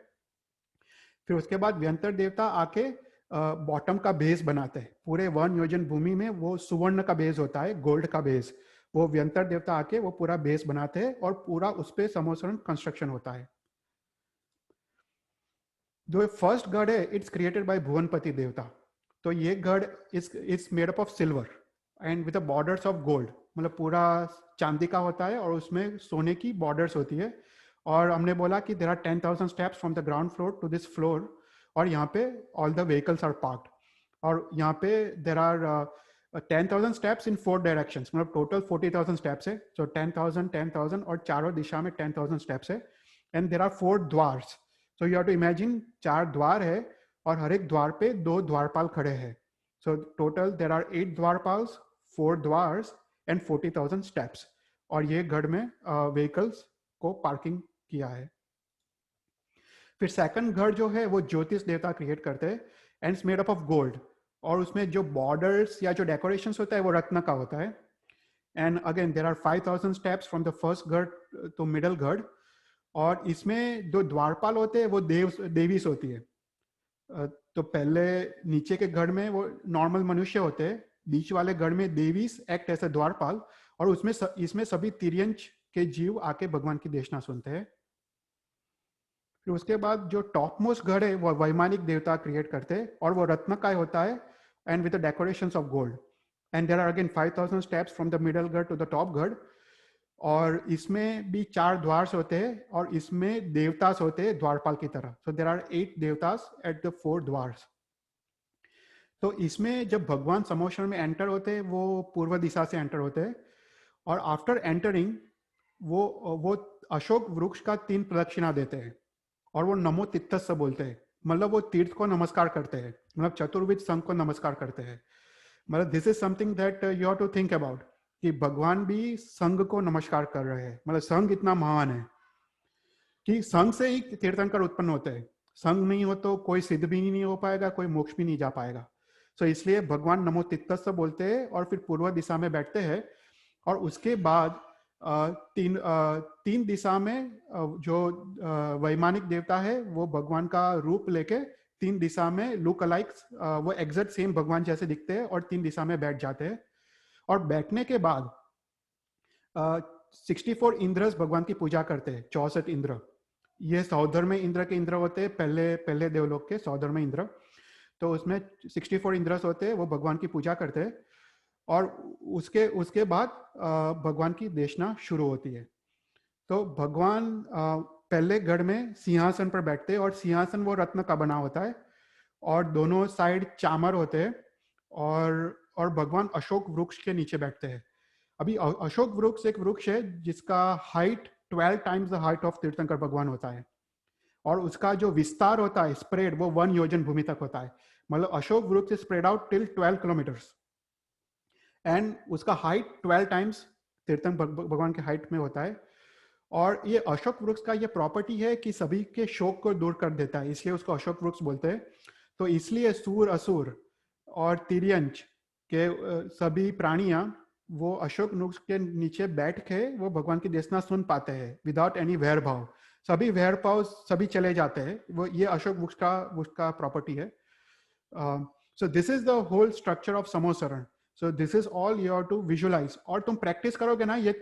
फिर उसके बाद व्यंतर देवता आके बॉटम का बेस बनाते हैं। पूरे 1 योजन भूमि में वो सुवर्ण का बेस होता है, गोल्ड का बेस, वो व्यंतर देवता आके वो पूरा बेस बनाते हैं और पूरा उस पे समोसरण कंस्ट्रक्शन होता है। जो फर्स्ट गढ़ है इट्स क्रिएटेड बाय भुवनपति देवता। तो ये गढ़ is made up of silver and with borders of gold, मतलब पूरा चांदी का होता है और उसमें सोने की बॉर्डर्स होती है। और हमने बोला कि there are 10,000 steps from the ground floor to this floor, और यहाँ पे all the vehicles are parked. और यहाँ पे there are 10,000 steps in 4 directions, मतलब टोटल 40,000 स्टेप्स है। सो 10,000 10,000 और चारों दिशा में 10,000 स्टेप्स है। एंड देयर आर 4 द्वार्स। So you have to imagine 4 द्वार है और हर एक द्वार पे 2 द्वारपाल खड़े हैं। सो टोटल देयर आर 8 द्वारपाल्स, 4 द्वार्स एंड 40,000 स्टेप्स। और ये गढ़ में व्हीकल्स को पार्किंग किया है। फिर सेकंड गढ़ जो है वो ज्योतिष देवता क्रिएट करते हैं and it's made up of gold, और उसमें जो बॉर्डर्स या जो डेकोरेशंस होता है वो रत्न का होता है। And again there are 5,000 steps from the first garh to middle garh. और इसमें जो द्वारपाल होते हैं वो देवीस होती है। तो पहले नीचे के गढ़ में वो नॉर्मल मनुष्य होते हैं, बीच वाले गढ़ में देवीस एक्ट ऐसे द्वारपाल, और उसमें इसमें सभी तिर्यंच के जीव आके भगवान की देशना सुनते हैं। फिर उसके बाद जो टॉप मोस्ट गढ़ है वो वैमानिक देवता क्रिएट करते हैं और वो रत्न का होता है and with the decorations of gold. And there are again 5,000 steps from the middle garh to the top garh. और इसमें भी 4 द्वार होते हैं और इसमें देवतास होते हैं द्वारपाल की तरह। सो देयर आर 8 देवतास एट द 4 द्वार्स। तो इसमें जब भगवान समोसरण में एंटर होते हैं वो पूर्व दिशा से एंटर होते हैं, और आफ्टर एंटरिंग वो अशोक वृक्ष का 3 प्रदक्षिणा देते हैं और वो नमो तित्तस्य बोलते हैं, मतलब वो तीर्थ को नमस्कार करते हैं, मतलब चतुर्विध संघ को नमस्कार करते हैं। मतलब this is something that you have to think about कि भगवान भी संघ को नमस्कार कर रहे हैं। मतलब संघ इतना महान है कि संघ से ही तीर्थंकर उत्पन्न होते हैं। संघ नहीं हो तो कोई सिद्ध भी नहीं हो पाएगा, कोई मोक्ष भी नहीं जा पाएगा। सो इसलिए भगवान नमो तित्तस्य बोलते हैं और फिर पूर्व दिशा में बैठते हैं। और उसके बाद 3 दिशा में जो वैमानिक देवता है वो भगवान का रूप लेके 3 दिशा में लुक अलाइक्स, वो एग्जैक्ट सेम भगवान जैसे दिखते हैं और 3 दिशा में बैठ जाते हैं। और बैठने के बाद 64 इंद्रस भगवान की पूजा करते हैं, 64 इंद्र। ये सौधर्म इंद्र के इंद्र होते हैं, पहले देवलोक के सौधर्म इंद्र। तो उसमें 64 इंद्रस होते हैं, वो भगवान की पूजा करते हैं। और उसके बाद भगवान की देशना शुरू होती है। तो भगवान पहले गढ़ में सिंहासन पर बैठते हैं और सिंहासन वो रत्न का बना होता है और दोनों साइड चामर होते हैं और भगवान अशोक वृक्ष के नीचे बैठते हैं। अभी अशोक वृक्ष एक वृक्ष है जिसका height 12 times the height of तीर्थंकर भगवान होता है, और उसका जो विस्तार होता है, स्प्रेड, वो 1 योजन भूमि तक होता है. मतलब अशोक वृक्ष spread out till 12 kilometres, and उसका हाइट 12 टाइम्स तीर्थंकर भगवान के हाइट में होता है. और ये अशोक वृक्ष का ये प्रॉपर्टी है कि सभी के शोक को दूर कर देता है, इसलिए उसको अशोक वृक्ष बोलते हैं. तो इसलिए सूर, असुर और तिर्यंच के सभी प्राणियां वो अशोक वृक्ष के नीचे बैठ के वो भगवान की देशना सुन पाते हैं विदाउट एनी वैर भाव. सभी वैर भाव सभी चले जाते हैं. वो ये अशोक वृक्ष का प्रॉपर्टी है. So this is the whole structure of Samosaran. So this is all you have to visualise. और तुम प्रैक्टिस करोगे ना, ये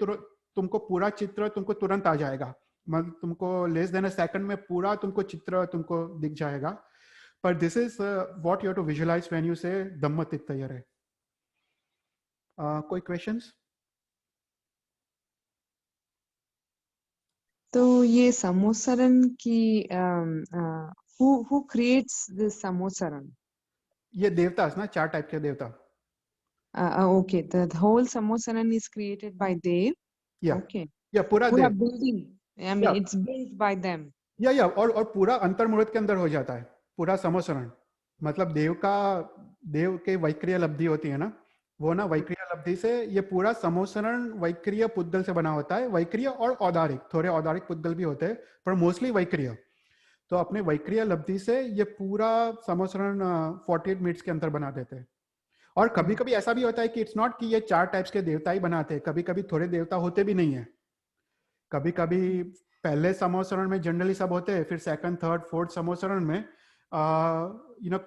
तुमको पूरा चित्र तुमको तुरंत आ जाएगा. मतलब तुमको लेस देन अ सेकंड में पूरा तुमको चित्र तुमको दिख जाएगा. पर this is what you have to visualise when you say धम्म तीर्थयरे. कोई क्वेश्चंस? तो ये समोसरण की who creates this समोसरण? ये देवता ना, 4 टाइप के देवता. Okay, the whole समोसरण is created by Dev. Yeah. Okay. या पूरा पूरा देव. building. I mean, Yeah. it's built by them. या और पूरा अंतर्मुहूर्त के अंदर हो जाता है पूरा समोसरण. मतलब देव के वैक्रिय लब्धि होती है ना, वो ना वैक्रिय लब्धि से ये पूरा समोसरण वैक्रिय पुद्गल से बना होता है. वैक्रिय और औदारिक, थोड़े औदारिक पुद्गल भी होते हैं, पर मोस्टली वैक्रिय. तो अपने वैक्रिय लब्धि से ये पूरा समोसरण 48 मिनट्स के अंदर बना देते हैं. और कभी कभी ऐसा भी होता है कि इट्स नॉट कि ये 4 टाइप्स के देवता ही बनाते हैं. कभी कभी थोड़े देवता होते भी नहीं है. कभी कभी पहले समोसरण में जनरली सब होते हैं, फिर सेकंड, थर्ड, फोर्थ समोसरण में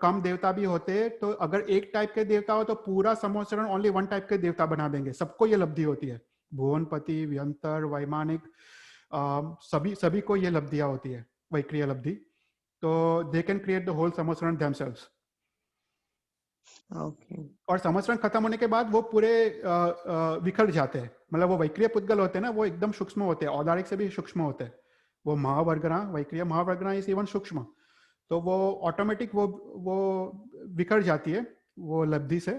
कम देवता भी होते हैं. तो अगर एक टाइप के देवता हो तो पूरा समोसरण ओनली 1 टाइप के देवता बना देंगे. सबको ये लब्धि होती है. भुवनपति, व्यंतर, वैमानिक, सभी को ये लब्धियां होती है, वैक्रिय लब्धि. तो they can create the whole Samosaran themselves. Okay. और समोसरण खत्म होने के बाद वो पूरे विखर जाते हैं. मतलब वो वैक्रिय पुद्गल होते हैं ना, वो एकदम सूक्ष्म होते हैं, औदारिक से भी सूक्ष्म होते हैं. वो महावर्गना, वैक्रिय महावर्गना इज इवन सूक्ष्म. तो वो ऑटोमेटिक वो विखर जाती है वो लब्धि से.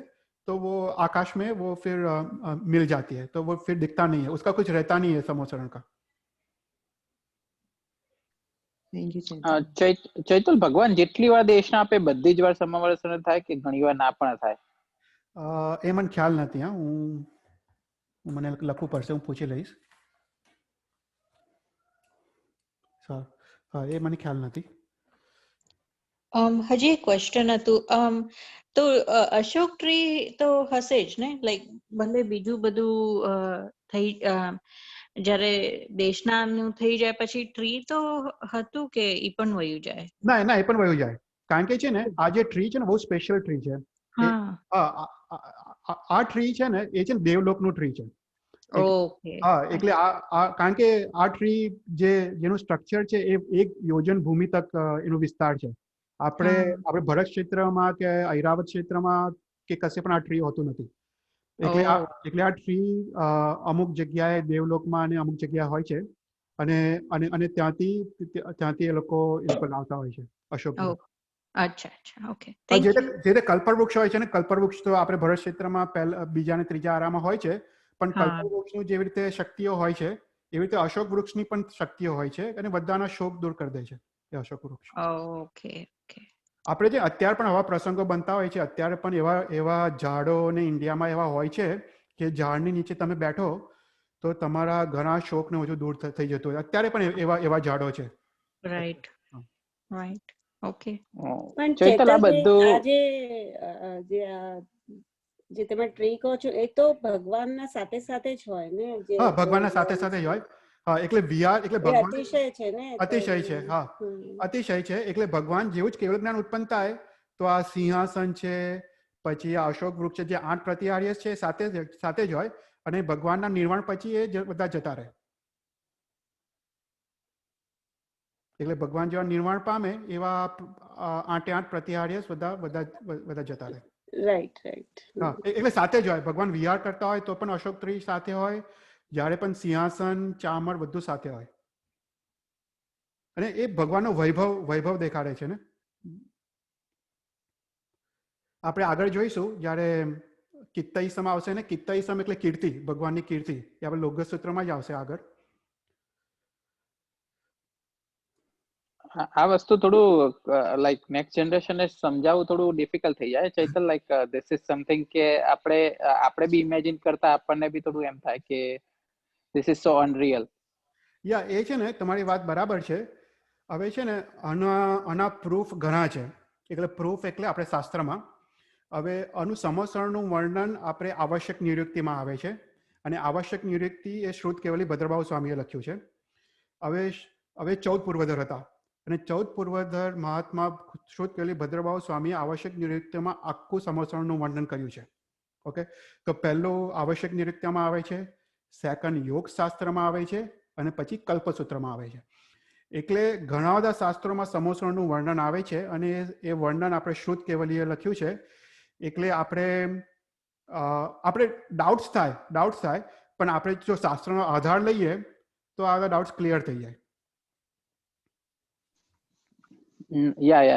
तो वो आकाश में वो फिर मिल जाती है. तो वो फिर दिखता नहीं है, उसका कुछ रहता नहीं है समोसरण का. Thank you, ચૈતુલ, ભગવાન જેટલી વાર દેશના આપે બધી જ વાર સમોસરણ થાય કે ઘણી વાર ના પણ થાય? એ મને ખ્યાલ નથી. હા, મને લખવું પડશે, હું પૂછી લઈશ. સર, હા, એ મને ખ્યાલ નથી. હજી એક ક્વેશ્ચન હતું. તો અશોક ટ્રી તો હશે જ ને, લાઈક ભલે બીજું બધું થઈ જ્યારે દેશનાનું થઈ જાય પછી ટ્રી તો હતું કે ઈ પણ વયું જાય? ના, એ પણ વયું જાય. કારણ કે છે ને આ જે ટ્રી છે ને બહુ સ્પેશિયલ ટ્રી છે. આ ટ્રી છે ને એ છે ને દેવલોકનું ટ્રી છે. ઓકે. હા, એટલે કારણ કે આ ટ્રી જેનું સ્ટ્રક્ચર છે એ 1 યોજન ભૂમિ તક એનો વિસ્તાર છે. આપણે ભરત ક્ષેત્રમાં કે ઐરાવત ક્ષેત્રમાં કે કશે પણ આ ટ્રી હોતું નથી. એટલે આ ટ્રી અમુક જગ્યાએ દેવલોકમાં અને અમુક જગ્યા હોય છે. અને ત્યાંથી એ લોકો લાવતા હોય છે અશોક. અચ્છા, ઓકે. જે કલ્પવૃક્ષ હોય છે ને, કલ્પવૃક્ષ તો આપણે ભરત ક્ષેત્રમાં બીજા અને ત્રીજા આરામાં હોય છે. પણ કલ્પવૃક્ષનું જેવી રીતે શક્તિઓ હોય છે એવી રીતે અશોક વૃક્ષની પણ શક્તિઓ હોય છે અને બધાના શોક દૂર કરી દે છે એ અશોક વૃક્ષ. ઓકે. આપણે જે અત્યારે પણ આવા પ્રસંગો બનતા હોય છે, અત્યારે પણ એવા ઝાડો ને ઇન્ડિયામાં એવા હોય છે કે ઝાડની નીચે તમે બેઠો તો તમારા ઘણા શોક ને ઓછું દૂર થઈ જતું હોય. અત્યારે પણ એવા ઝાડો છે. રાઈટ. ઓકે. પણ ચેતન, જે તમે ટ્રી કહો છો એ તો ભગવાનના સાથે સાથે જ હોય ને? હા, ભગવાનના સાથે સાથે જ હોય. હા, એટલે વિહાર એટલે ભગવાન અતિશય છે ને? અતિશય છે. હા, અતિશય છે. એટલે ભગવાન જેવું જ કેવળ જ્ઞાન ઉત્પન્ન થાય તો આ સિંહાસન છે, પછી આ અશોક વૃક્ષ જે 8 પ્રતિહાર્ય છે સાથે જ હોય. અને ભગવાનના નિર્વાણ પછી એ બધા જતા રહે. એટલે ભગવાન જેવા નિર્વાણ પામે એવા 8 પ્રતિહાર્ય બધા જતા રહે. રાઈટ. હા, એટલે સાથે જ હોય. ભગવાન વિહાર કરતા હોય તો પણ અશોક ટ્રી સાથે હોય. જ્યારે પણ સિંહાસન, ચામર બધું સાથે હોય. અને એ ભગવાનનો વૈભવ દેખાડે છે ને. આપણે આગળ જોઈશું જ્યારે કિત્તઈસમાં આવશે ને કિત્તઈસમ એટલે કીર્તિ, ભગવાનની કીર્તિ, એ આપણે લોગસ સૂત્રમાં જ આવશે આગળ. આ વસ્તુ થોડું લાઈક નેક્સ્ટ જનરેશનને સમજાવવું થોડું ડિફિકલ્ટ થઈ જાય ચૈતલ. લાઈક ધીસ ઇઝ સમથિંગ કે આપણે બી ઇમેજિન કરતા આપણને બી થોડું એમ થાય કે ધીસ ઇઝ સો અનરિયલ. યા એ છે ને તમારી વાત બરાબર છે. હવે છે ને આના પ્રૂફ ઘણા છે. એટલે પ્રૂફ એટલે આપણે શાસ્ત્રમાં હવે આનું સમોસરનું વર્ણન આપણે આવશ્યક નિવૃત્તિમાં આવે છે, અને આવશ્યક નિવૃત્તિ એ શ્રુત કેવલી ભદ્રભાવ સ્વામીએ લખ્યું છે. હવે 14 પૂર્વધર હતા, અને 14 પૂર્વધર મહાત્મા શ્રુત કેવલી ભદ્રભાવ સ્વામીએ આવશ્યક નિવૃત્તિમાં આખું સમોસરનું વર્ણન કર્યું છે. ઓકે, તો પહેલું આવશ્યક નિવૃત્તિમાં આવે છે, સેકન્ડ યોગ શાસ્ત્રમાં આવે છે, અને પછી કલ્પસૂત્રમાં આવે છે. એટલે ઘણા બધા શાસ્ત્રોમાં સમોસરનું વર્ણન આવે છે, અને એ વર્ણન આપણે શ્રુત કેવલીએ લખ્યું છે. એટલે આપણે ડાઉટ્સ થાય, પણ આપણે જો શાસ્ત્રનો આધાર લઈએ તો આ ડાઉટ્સ ક્લિયર થઈ જાય.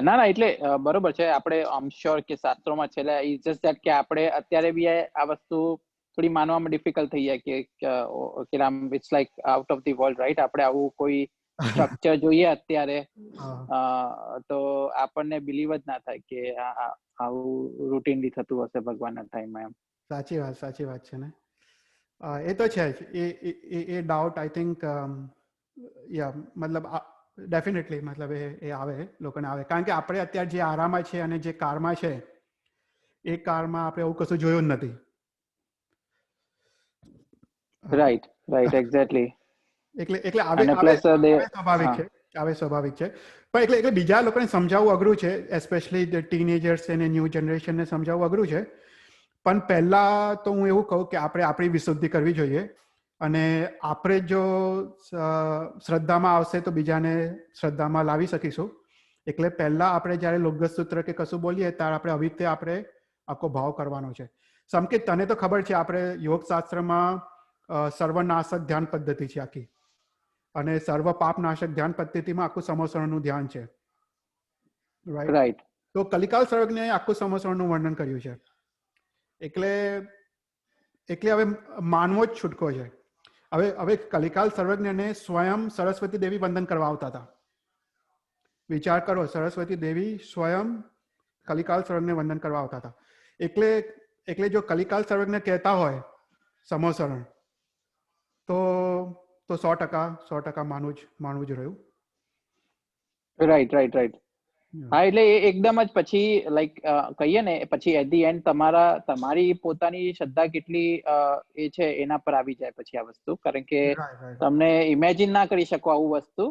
ના એટલે બરોબર છે. આપણે આમ શ્યોર કે શાસ્ત્રોમાં છે, ઇટ્સ જસ્ટ ધેટ કે આપણે અત્યારે બી આ વસ્તુ થોડી માનવામાં ડિફિકલ્ટ થઈ જાય કે it's like out of the world, right? આપણે આવું કોઈ સ્ટ્રક્ચર જોઈએ અત્યારે તો આપણને બિલીવ જ ના થાય કે આવું રૂટીનલી થતું હશે ભગવાનના ટાઈમમાં એમ. સાચી વાત છે ને. એ તો છે જ. એ ડાઉટ આઈ થિંક મતલબ ડેફિનેટલી મતલબ એ આવે, લોકોને આવે, કારણ કે આપણે અત્યારે જે આરામાં છે અને જે કારમાં છે એ કારમાં આપણે એવું કશું જોયું જ નથી. Right exactly. એટલે આવે સ્વાભાવિક છે. પણ એટલે બીજા લોકોને સમજાવવું અઘરું છે, એસ્પેશિયલી ટીનેજર્સ અને ન્યૂ જનરેશનને સમજાવવું અઘરું છે. પણ પહેલા તો હું એવું કહું કે આપણે આપણી વિશુદ્ધિ કરવી જોઈએ, અને આપણે જો શ્રદ્ધામાં આવશે તો બીજાને શ્રદ્ધામાં લાવી શકીશું. એટલે પહેલા આપણે જ્યારે લોગસ સૂત્ર કે કશું બોલીએ ત્યારે આપણે આવી રીતે આપણે આખો ભાવ કરવાનો છે. સંકેત, તને તો ખબર છે આપણે યોગશાસ્ત્રમાં સર્વનાશક ધ્યાન પદ્ધતિ છે આખી, અને સર્વ પાપનાશક ધ્યાન પદ્ધતિમાં આખું સમોસરણનું ધ્યાન છે, રાઈટ? તો કલિકાલ સર્વજ્ઞએ આખું સમોસરણનું વર્ણન કર્યું છે. એટલે હવે માનવો જ છૂટકો છે. હવે કલિકાલ સર્વજ્ઞને સ્વયં સરસ્વતી દેવી વંદન કરવા આવતા હતા. વિચાર કરો, સરસ્વતી દેવી સ્વયં કલિકાલ સર્વજ્ઞને વંદન કરવા આવતા હતા. એટલે જો કલિકાલ સર્વજ્ઞ કહેતા હોય સમોસરણ, તો 100% માનવું જ રહ્યું. રાઈટ. હા, એટલે એકદમ જ પછી લાઈક કહીએ ને, પછી એટ ધી એન્ડ તમારી પોતાની શ્રદ્ધા કેટલી એ છે એના પર આવી જાય પછી આ વસ્તુ. કારણ કે તમને ઇમેજિન ના કરી શકો આવું વસ્તુ,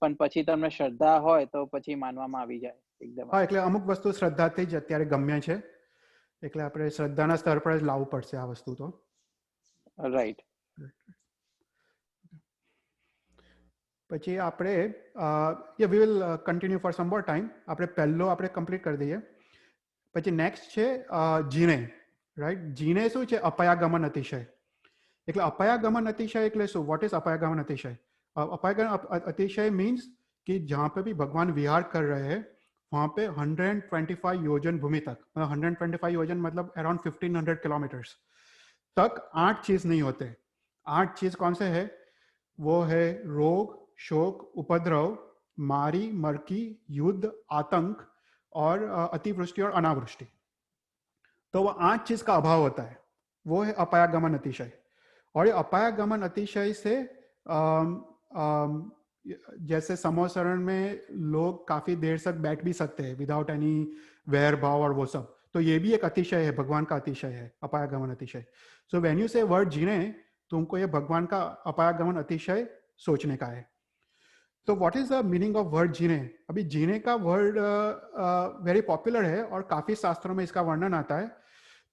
પણ પછી તમને શ્રદ્ધા હોય તો પછી માનવામાં આવી જાય એકદમ. હા, એટલે અમુક વસ્તુ શ્રદ્ધાથી જ અત્યારે ગમ્ય છે, એટલે આપણે શ્રદ્ધાના સ્તર પર જ લાવવું પડશે આ વસ્તુ તો. રાઈટ. પછી આપણે we will continue for some more time. આપણે પહેલો આપણે કમ્પ્લીટ કરી દઈએ. પછી નેક્સ્ટ છે જીણે, રાઈટ? જીણે શું છે? અપયાગમન અતિશય. એટલે અપયાગમન અતિશય એટલે શું? વોટ ઇઝ અપયાગમન अतिशय? अपयागमन अतिशय मीन्स कि जहाँ पे भी भगवान विहार कर रहे हैं वहाँ पे 125 योजन भूमि तक, 125 योजन मतलब अराउंड 1500 किलोमीटर्स तक 8 चीज नहीं होते. 8 चीज कौन से है? वो है रोग, शोक, उपद्रव, मारी, मरकी, युद्ध, आतंक और अतिवृष्टि और अनावृष्टि. तो वो 8 चीज का अभाव होता है, वो है अपायागमन अतिशय. और ये अपायागमन अतिशय से जैसे समोसरण में लोग काफी देर तक बैठ भी सकते हैं विदाउट एनी वैर भाव और वो सब, तो ये भी एक अतिशय है, भगवान का अतिशय है, अपायागमन अतिशय. सो व्हेन यू से वर्ड जीने, तुमको ये भगवान का अपायागमन अतिशय सोचने का है. तो what is the meaning of word जीने? अभी जीने का वर्ड वेरी पॉपुलर है और काफी शास्त्रों में इसका वर्णन आता है.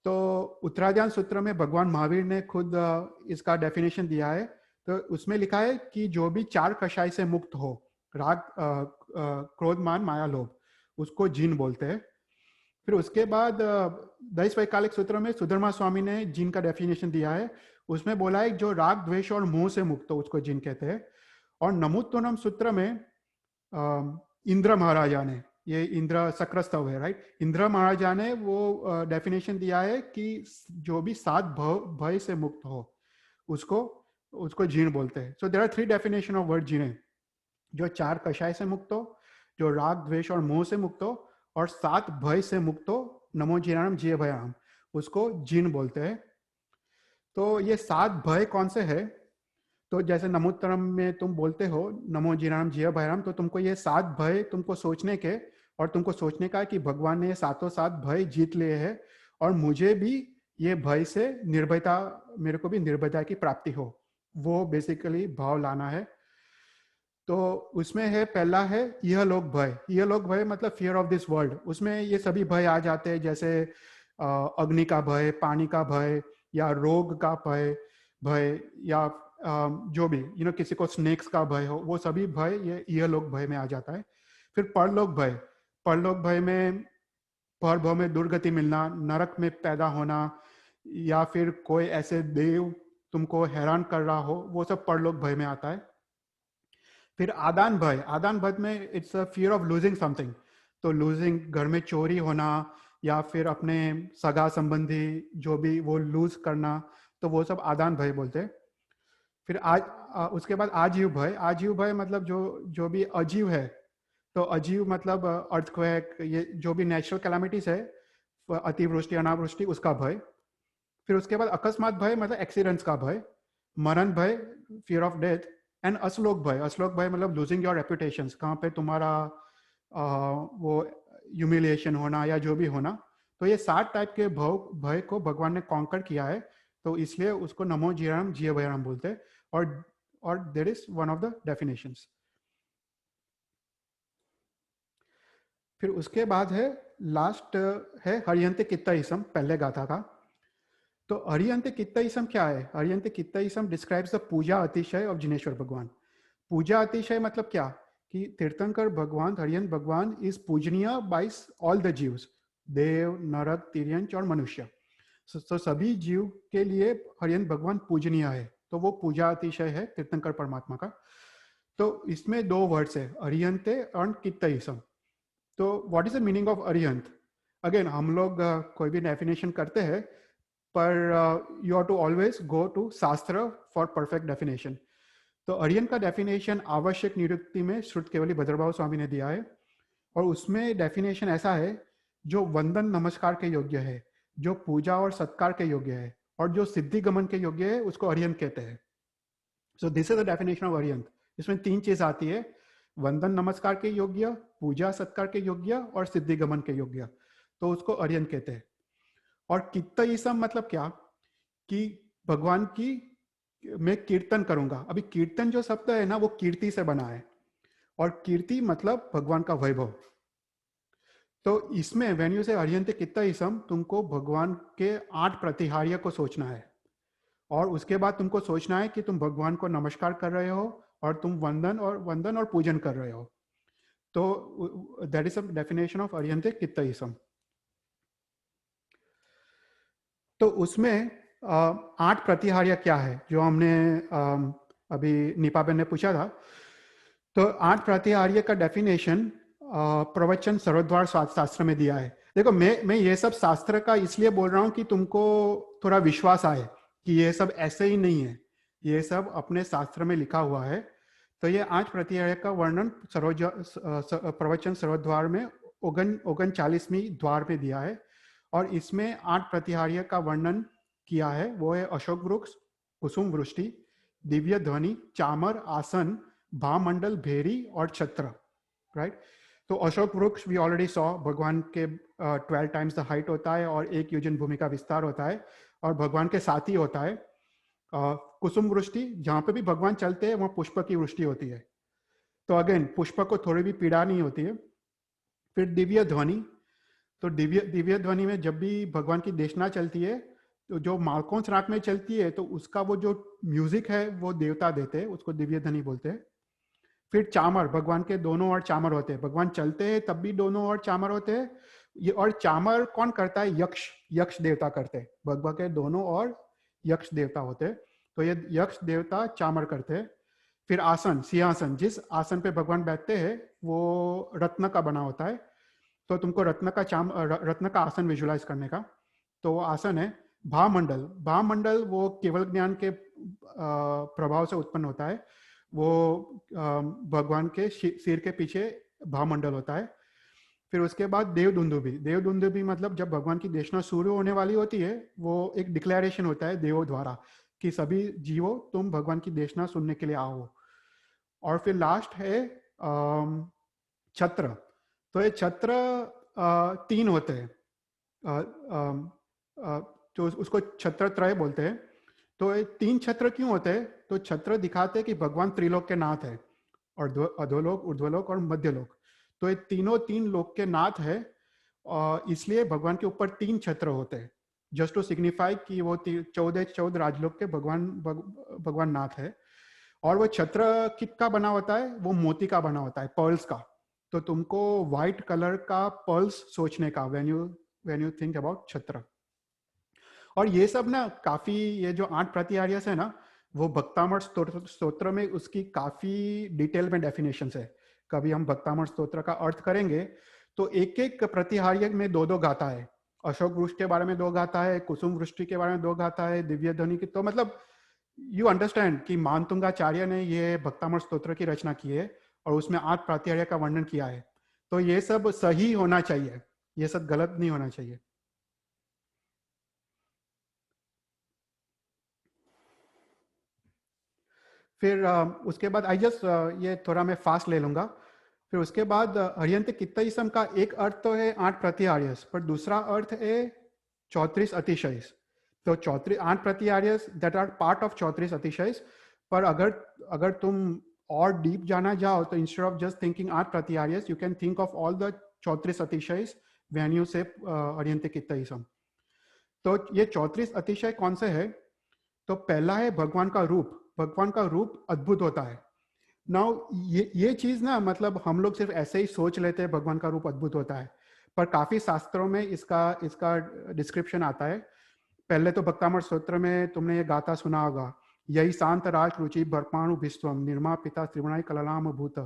तो उत्तराध्यान सूत्र में भगवान महावीर ने खुद इसका डेफिनेशन दिया है. तो उसमें लिखा है कि जो भी 4 कषाय से मुक्त हो, राग, क्रोध, मान, माया, लोभ, उसको जीन बोलते हैं. फिर उसके बाद दैवैकालिक सूत्र में सुधर्मा स्वामी ने जीन का डेफिनेशन दिया है. उसमें बोला है जो राग, द्वेष और मोह से मुक्त हो उसको जीन कहते हैं. और नमोत्तोनम सूत्र में इंद्र महाराजा ने ये इंद्र शक्रस्तव है, राइट। इंद्र महाराजा ने वो डेफिनेशन दिया है कि जो भी 7 भय से मुक्त हो उसको जीर्ण बोलते हैं। So there are 3 definition of word जीर्ण, जो 4 कषाय से मुक्त हो, जो राग द्वेष और मोह से मुक्त हो, और 7 भय से मुक्त हो, नमो जीर्णाम जिय भयाम, उसको जीर्ण बोलते हैं। तो ये 7 भय कौन से है? तो जैसे नमोत्तरम में तुम बोलते हो नमो जीर्णाम जिय भयाम, तो तुमको ये 7 भय तुमको सोचने के, और तुमको सोचने का कि भगवान ने ये 7 भय जीत लिए हैं, और मुझे भी ये भय से निर्भयता, मेरे को भी निर्भयता की प्राप्ति हो, वो बेसिकली भाव लाना है। तो उसमें है, पहला है यह लोक भय। यह लोक भय मतलब फियर ऑफ दिस वर्ल्ड। उसमें ये सभी भय आ जाते हैं, जैसे अग्नि का भय, पानी का भय, या रोग का भय, या जो भी किसी को स्नेक्स का भय हो, वो सभी भय ये इहलोक भय में आ जाता है। फिर परलोक भय। परलोक भय में परभव में दुर्गति मिलना, नरक में पैदा होना, या फिर कोई ऐसे देव तुमको हैरान कर रहा हो, वो सब परलोक भय में आता है। फिर आदान भय। आदान भय में it's a fear of losing something. तो लूजिंग, घर में चोरी होना, या फिर अपने सगा संबंधी जो भी वो लूज करना, तो वो सब आदान भय बोलते हैं। फिर उसके बाद आजीव भय। आजीव भय मतलब जो भी अजीव है, तो अजीव मतलब अर्थक्वेक, ये जो भी नेचुरल कैलामिटीज है, अतिवृष्टि अनावृष्टि, उसका भय। फिर उसके बाद अकस्मात भय मतलब एक्सीडेंट्स का भय। मरण भय, फियर ऑफ डेथ। एंड अश्लोक भय। अश्लोक भय मतलब लूजिंग योर रेपुटेशन, कहाँ पे तुम्हारा वो ह्यूमिलिएशन होना या जो भी होना। तो ये 7 टाइप के भय को भगवान ने कॉन्कर किया है, तो इसलिए उसको नमो जीराम जिय भयाम बोलते हैं। और there is one of the definitions. फिर उसके बाद है लास्ट है हरियंते कित्तईसम, पहले गाथा का। तो हरियंते कित्तईसम क्या है? हरियंते कित्तईसम डिस्क्राइब्स द पूजा अतिशय ऑफ जिनेश्वर भगवान। पूजा अतिशय मतलब क्या कि तीर्थंकर भगवान, हरियंत भगवान इज पूजनीय बाय ऑल द जीव्स, देव, नरक, तिर्यंच और मनुष्य। तो सभी जीव के लिए हरियंत भगवान पूजनीय है, तो वो पूजा अतिशय है तीर्थंकर परमात्मा का। तो इसमें 2 वर्ड्स है, हरियंते और कित्तईसम। तो what is the meaning of Arihant? Again हम लोग कोई भी डेफिनेशन करते हैं, पर you are to always go to shastra for perfect definition. तो अरिहंत का डेफिनेशन आवश्यक निरुक्ति में श्रुत केवली भद्रभाव स्वामी ने दिया है, और उसमें डेफिनेशन ऐसा है, जो वंदन नमस्कार के योग्य है, जो पूजा और सत्कार के योग्य है, और जो सिद्धि गमन के योग्य है, उसको अरिहंत कहते हैं। So this is the definition of Arihant. इसमें 3 चीज आती है, वंदन नमस्कार के योग्य, पूजा सत्कार के योग्य, और सिद्धि गमन के योग्य, तो उसको अरिहंत कहते हैं। और कित्तईसम मतलब क्या कि भगवान की मैं कीर्तन करूंगा। अभी कीर्तन जो शब्द है ना, वो कीर्ति से बना है, और कीर्ति मतलब भगवान का वैभव। तो इसमें व्हेन यू से हरियंते कित्तईसम, तुमको भगवान के 8 प्रतिहार्य को सोचना है, और उसके बाद तुमको सोचना है कि तुम भगवान को नमस्कार कर रहे हो, और तुम वंदन और पूजन कर रहे हो। तो that is the definition of हरियंते कित्तईसम। तो उसमें 8 प्रतिहार्य क्या है, जो हमने अभी नीपाबेन ने पूछा था। तो 8 प्रतिहार्य का डेफिनेशन प्रवचन सर्वद्वार शास्त्र में दिया है। देखो, मैं ये सब शास्त्र का इसलिए बोल रहा हूँ कि तुमको थोड़ा विश्वास आए कि ये सब ऐसे ही नहीं है, ये सब अपने शास्त्र में लिखा हुआ है। तो ये 8 प्रतिहार्य का वर्णन प्रवचन सर्वद्वार में 39वीं द्वार में दिया है, और इसमें 8 प्रतिहार्य का वर्णन किया है। वो है अशोक वृक्ष, कुसुम वृष्टि, दिव्य ध्वनि, चामर, आसन, भामंडल, भेरी और छत्र, राइट। तो अशोक वृक्ष वी ऑलरेडी सॉ, भगवान के 12 टाइम्स द हाइट होता है, और 1 योजन भूमि का विस्तार होता है, और भगवान के साथ ही होता है। कुसुम वृष्टि, जहाँ पे भी भगवान चलते हैं वहाँ पुष्प की वृष्टि होती है, तो अगेन पुष्प को थोड़ी भी पीड़ा नहीं होती है। फिर दिव्य ध्वनि, तो दिव्य ध्वनि में जब भी भगवान की देशना चलती है, तो जो मालकोंस राग में चलती है, तो उसका वो जो म्यूजिक है वो देवता देते हैं, उसको दिव्य ध्वनि बोलते हैं। फिर चामर, भगवान के दोनों ओर चामर होते हैं, भगवान चलते हैं तब भी दोनों ओर चामर होते हैं। ये और चामर कौन करता है? यक्ष देवता करते हैं, भगवान के दोनों ओर यक्ष देवता होते हैं, तो ये यक्ष देवता चामर करते हैं। फिर आसन, सिंहासन, जिस आसन पे भगवान बैठते हैं वो रत्न का बना होता है, तो तुमको रत्न का आसन विजुलाइज करने का। तो वो आसन है भामंडल। भामंडल वो केवल ज्ञान के प्रभाव से उत्पन्न होता है। वो भगवान के सिर के पीछे भामंडल होता है। फिर उसके बाद देवदुंदुभी। देवदुंदुभी मतलब जब भगवान की देशना शुरू होने वाली होती है, वो एक डिक्लेरेशन होता है देवों द्वारा कि सभी जीवों तुम भगवान की देशना सुनने के लिए आओ। और फिर लास्ट है छत्र। तो ये छत्र 3 होते हैं, तो उसको छत्रत्रय बोलते हैं। तो ये 3 छत्र क्यों होते हैं? तो छत्र दिखाते हैं कि भगवान त्रिलोक के नाथ है, और अधोलोक, ऊर्ध्वलोक और मध्यलोक। तो ये तीनों 3 लोक के नाथ है, इसलिए भगवान के ऊपर 3 छत्र होते हैं, जस्ट टू सिग्निफाई कि वो 14 राजलोक के भगवान नाथ है। और वो छत्र किसका बना होता है? वो मोती का बना होता है, पर्ल्स का। तो तुमको व्हाइट कलर का पर्ल्स सोचने का व्हेन यू थिंक अबाउट छत्र। और ये सब ना काफी, ये जो 8 प्रतिहार्यस है ना, वो भक्तामृत स्तोत्र में उसकी काफी डिटेल में डेफिनेशंस है। कभी हम भक्तामृत स्तोत्र का अर्थ करेंगे तो एक एक प्रतिहार्य में 2-2 गाथा है। अशोक वृष्टि के बारे में 2 गाथा है, कुसुम वृष्टि के बारे में 2 गाथा है, दिव्य ध्वनि की। तो मतलब यू अंडरस्टैंड कि मानतुंगाचार्य ने ये भक्तामृत स्तोत्र की रचना की है और उसमें 8 प्रतिहार्य का वर्णन किया है। तो ये सब सही होना चाहिए, ये सब गलत नहीं होना चाहिए। फिर उसके बाद ये थोड़ा मैं फास्ट ले लूंगा। फिर उसके बाद हरियंत कित्तईसम का एक अर्थ तो है 8 प्रतिहार्यस, पर दूसरा अर्थ है 34 अतिशयस। तो 8 प्रतिहार्यस दैट आर पार्ट ऑफ 34 अतिशयस। पर अगर तुम और डीप जाना जाओ तो इंस्टेड ऑफ जस्ट थिंकिंग 8 प्रतिहार्यस, you can think of all the 34 अतिशयस व्हेन यू से हरियंत कित्तईसम। तो ये 34 अतिशय कौन से है? तो पहला है भगवान का रूप। भगवान का रूप अद्भुत होता है। नाउ ये चीज ना, मतलब हम लोग सिर्फ ऐसे ही सोच लेते हैं भगवान का रूप अद्भुत होता है, पर काफी शास्त्रों में इसका डिस्क्रिप्शन आता है। पहले तो भक्तामृत स्तोत्र में तुमने ये गाथा सुना होगा, यही शांत राज रुचि भरपाणु विश्वम निर्मा पिता त्रिगुणाई कललाम भूत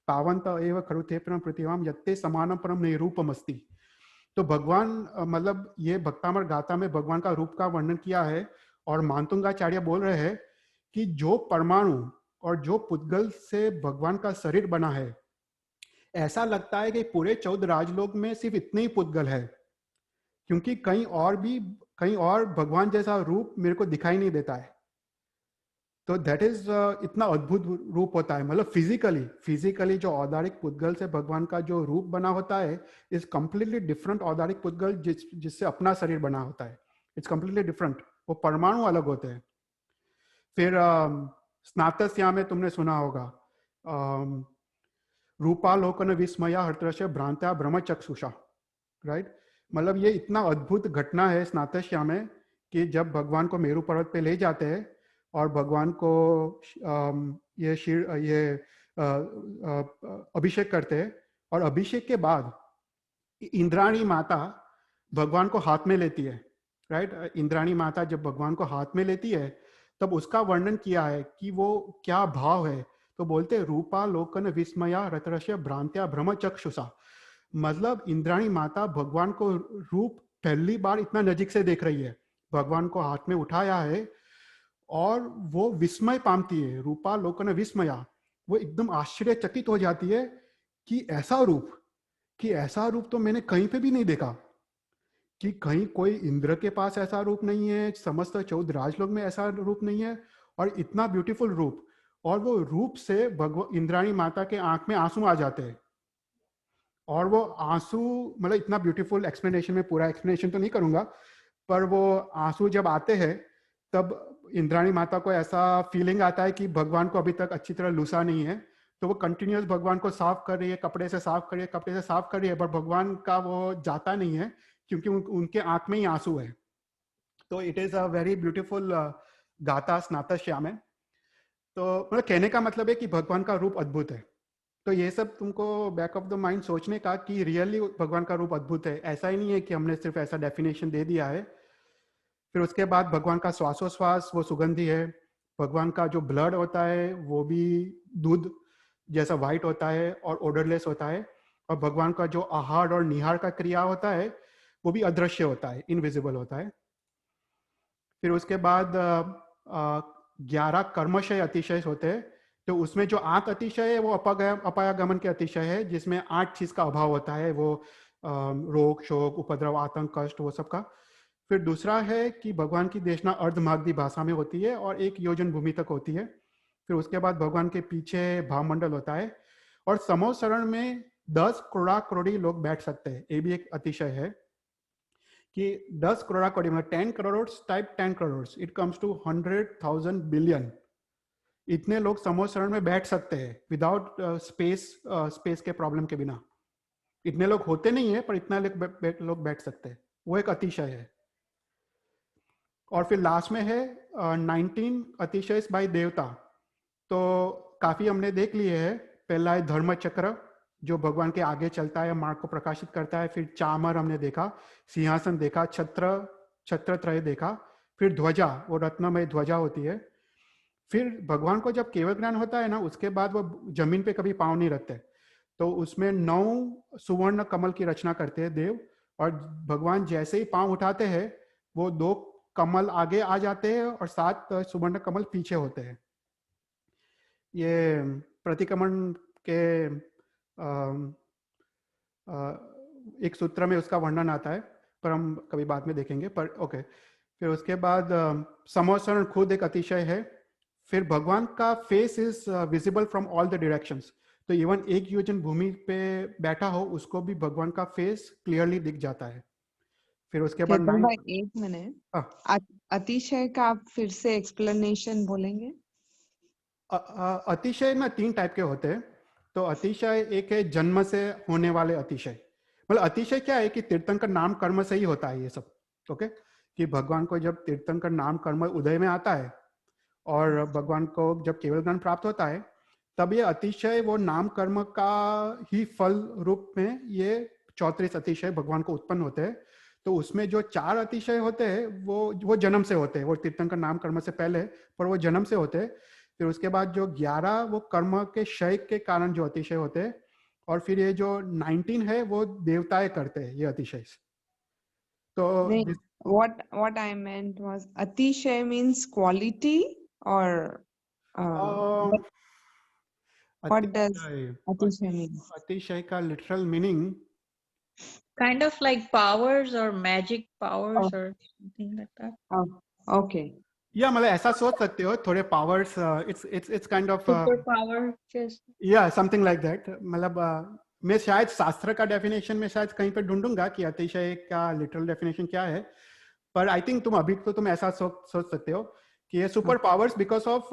पावंत एव खरुथे परम पृथ्वीम यत्ते समानम परम निरूपमस्ति। तो भगवान मतलब ये भक्तामृत गाथा में भगवान का रूप का वर्णन किया है। और मानतुंगाचार्य बोल रहे हैं कि जो परमाणु और जो पुद्गल से भगवान का शरीर बना है, ऐसा लगता है कि पूरे 14 राजलोक में सिर्फ इतने ही पुद्गल है, क्योंकि कहीं और भगवान जैसा रूप मेरे को दिखाई नहीं देता है। तो दैट इज इतना अद्भुत रूप होता है। मतलब फिजिकली जो औदारिक पुद्गल से भगवान का जो रूप बना होता है इज कंप्लीटली डिफरेंट औदारिक पुद्गल जिससे अपना शरीर बना होता है। इट्स कंप्लीटली डिफरेंट, वो परमाणु अलग होते हैं। फिर स्नातस्या में तुमने सुना होगा रूपालोकन विस्मया हर्त्रस्य भ्रांत्या ब्रह्मचक्षुषा, राइट। मतलब ये इतना अद्भुत घटना है स्नातस्या में कि जब भगवान को मेरू पर्वत पे ले जाते हैं और भगवान को अभिषेक करते हैं, और अभिषेक के बाद इंद्राणी माता भगवान को हाथ में लेती है, राइट। इंद्राणी माता जब भगवान को हाथ में लेती है तब उसका वर्णन किया है कि वो क्या भाव है। तो बोलते रूपा लोकन विस्मया रतरस्य भ्रांत्या ब्रह्मचक्षुषा। मतलब इंद्राणी माता भगवान को रूप पहली बार इतना नजीक से देख रही है, भगवान को हाथ में उठाया है और वो विस्मय पाती है। रूपा लोकन विस्मया, वो एकदम आश्चर्यचकित हो जाती है कि ऐसा रूप तो मैंने कहीं पे भी नहीं देखा, कि कहीं कोई इंद्र के पास ऐसा रूप नहीं है, समस्त 14 राजलोक में ऐसा रूप नहीं है, और इतना ब्यूटीफुल रूप। और वो रूप से इंद्राणी माता के आंख में आंसू आ जाते हैं, और वो आंसू मतलब इतना ब्यूटीफुल एक्सप्लेनेशन में, पूरा एक्सप्लेनेशन तो नहीं करूंगा, पर वो आंसू जब आते हैं तब इंद्राणी माता को ऐसा फीलिंग आता है कि भगवान को अभी तक अच्छी तरह लूसा नहीं है। तो वो कंटिन्यूअस भगवान को साफ कर रही है, कपड़े से साफ कर रही है, पर भगवान का वो जाता नहीं है क्योंकि उनके आंख में ही आंसू है। तो it is a very beautiful गाथा स्नातस्या में। तो मतलब कहने का मतलब है कि भगवान का रूप अद्भुत है। तो ये सब तुमको बैक ऑफ द माइंड सोचने का कि रियली भगवान का रूप अद्भुत है, ऐसा ही नहीं है कि हमने सिर्फ ऐसा डेफिनेशन दे दिया है। फिर उसके बाद भगवान का श्वासोश्वास वो सुगंधी है। भगवान का जो ब्लड होता है वो भी दूध जैसा व्हाइट होता है और ओडरलेस होता है। और भगवान का जो आहार और निहार का क्रिया होता है वो भी अदृश्य होता है, इनविजिबल होता है। फिर उसके बाद 11 कर्मशय अतिशय होते हैं। तो उसमें जो 8 अतिशय है वो अपायागमन के अतिशय है, जिसमें 8 चीज का अभाव होता है, वो रोग, शोक, उपद्रव, आतंक, कष्ट, वो सब का। फिर दूसरा है कि भगवान की देशना अर्धमागधी भाषा में होती है और 1 योजन भूमि तक होती है। फिर उसके बाद भगवान के पीछे भावमंडल होता है और समूह शरण में 10 करोड़ी लोग बैठ सकते हैं। ये भी एक अतिशय है कि 10 करोड़ मतलब 10 crore type 10 crore, it comes to 100,000 billion. इतने लोग समूह शरण में बैठ सकते हैं विदाउट स्पेस के प्रॉब्लम के बिना। इतने लोग होते नहीं है पर इतना लोग बैठ सकते हैं, वो एक अतिशय है। और फिर लास्ट में है 19 अतिशय बाय देवता। तो काफी हमने देख लिए है। पहला है धर्म चक्र जो भगवान के आगे चलता है, मार्ग को प्रकाशित करता है। फिर चामर हमने देखा, सिंहासन देखा, छत्रत्रय देखा। फिर ध्वजा, वो रत्नमय ध्वजा होती है। फिर भगवान को जब केवल ज्ञान होता है ना, उसके बाद वो जमीन पे कभी पाँव नहीं रखते। तो उसमें 9 सुवर्ण कमल की रचना करते हैं देव, और भगवान जैसे ही पाँव उठाते हैं वो 2 कमल आगे आ जाते हैं और 7 सुवर्ण कमल पीछे होते हैं। ये प्रतिक्रमण के एक सूत्र में उसका वर्णन आता है, पर हम कभी बाद में देखेंगे। पर ओके, फिर उसके बाद समोसरण खुद एक अतिशय है। फिर भगवान का face is visible from all the directions. तो इवन 1 योजन भूमि पे बैठा हो उसको भी भगवान का फेस क्लियरली दिख जाता है। फिर उसके बाद केतन भाई 1 मिनट, अतिशय का आप फिर से एक्सप्लेनेशन बोलेंगे? अतिशय ना 3 टाइप के होते हैं। तो अतिशय एक है जन्म से होने वाले अतिशय। मतलब अतिशय क्या है कि तीर्थंकर नाम कर्म से ही होता है ये सब। ओके, कि भगवान को जब तीर्थंकर नाम कर्म उदय में आता है और भगवान को जब केवल ज्ञान प्राप्त होता है, तब ये अतिशय वो नाम कर्म का ही फल रूप में ये 34 अतिशय भगवान को उत्पन्न होते हैं। तो उसमें जो 4 अतिशय होते हैं वो जन्म से होते हैं, वो तीर्थंकर नाम कर्म से पहले, पर वो जन्म से होते हैं। फिर उसके बाद जो 11 वो कर्म के क्षय के कारण जो अतिशय होते हैं, और फिर ये जो 19 है वो देवताएं करते हैं ये अतिशय। तो what I meant was अतिशय means quality or what does अतिशय mean? अतिशय का literal meaning kind of like powers or magic powers or something like that. Okay. या मतलब ऐसा सोच सकते हो, थोड़े powers, it's kind of super power just या समथिंग लाइक दैट। मतलब मैं शायद शास्त्र का डेफिनेशन में शायद कहीं पर ढूंढूंगा कि अतिशय का लिटरल डेफिनेशन क्या है, पर आई थिंक तुम ऐसा सोच सकते हो कि ये सुपर पावर्स बिकॉज ऑफ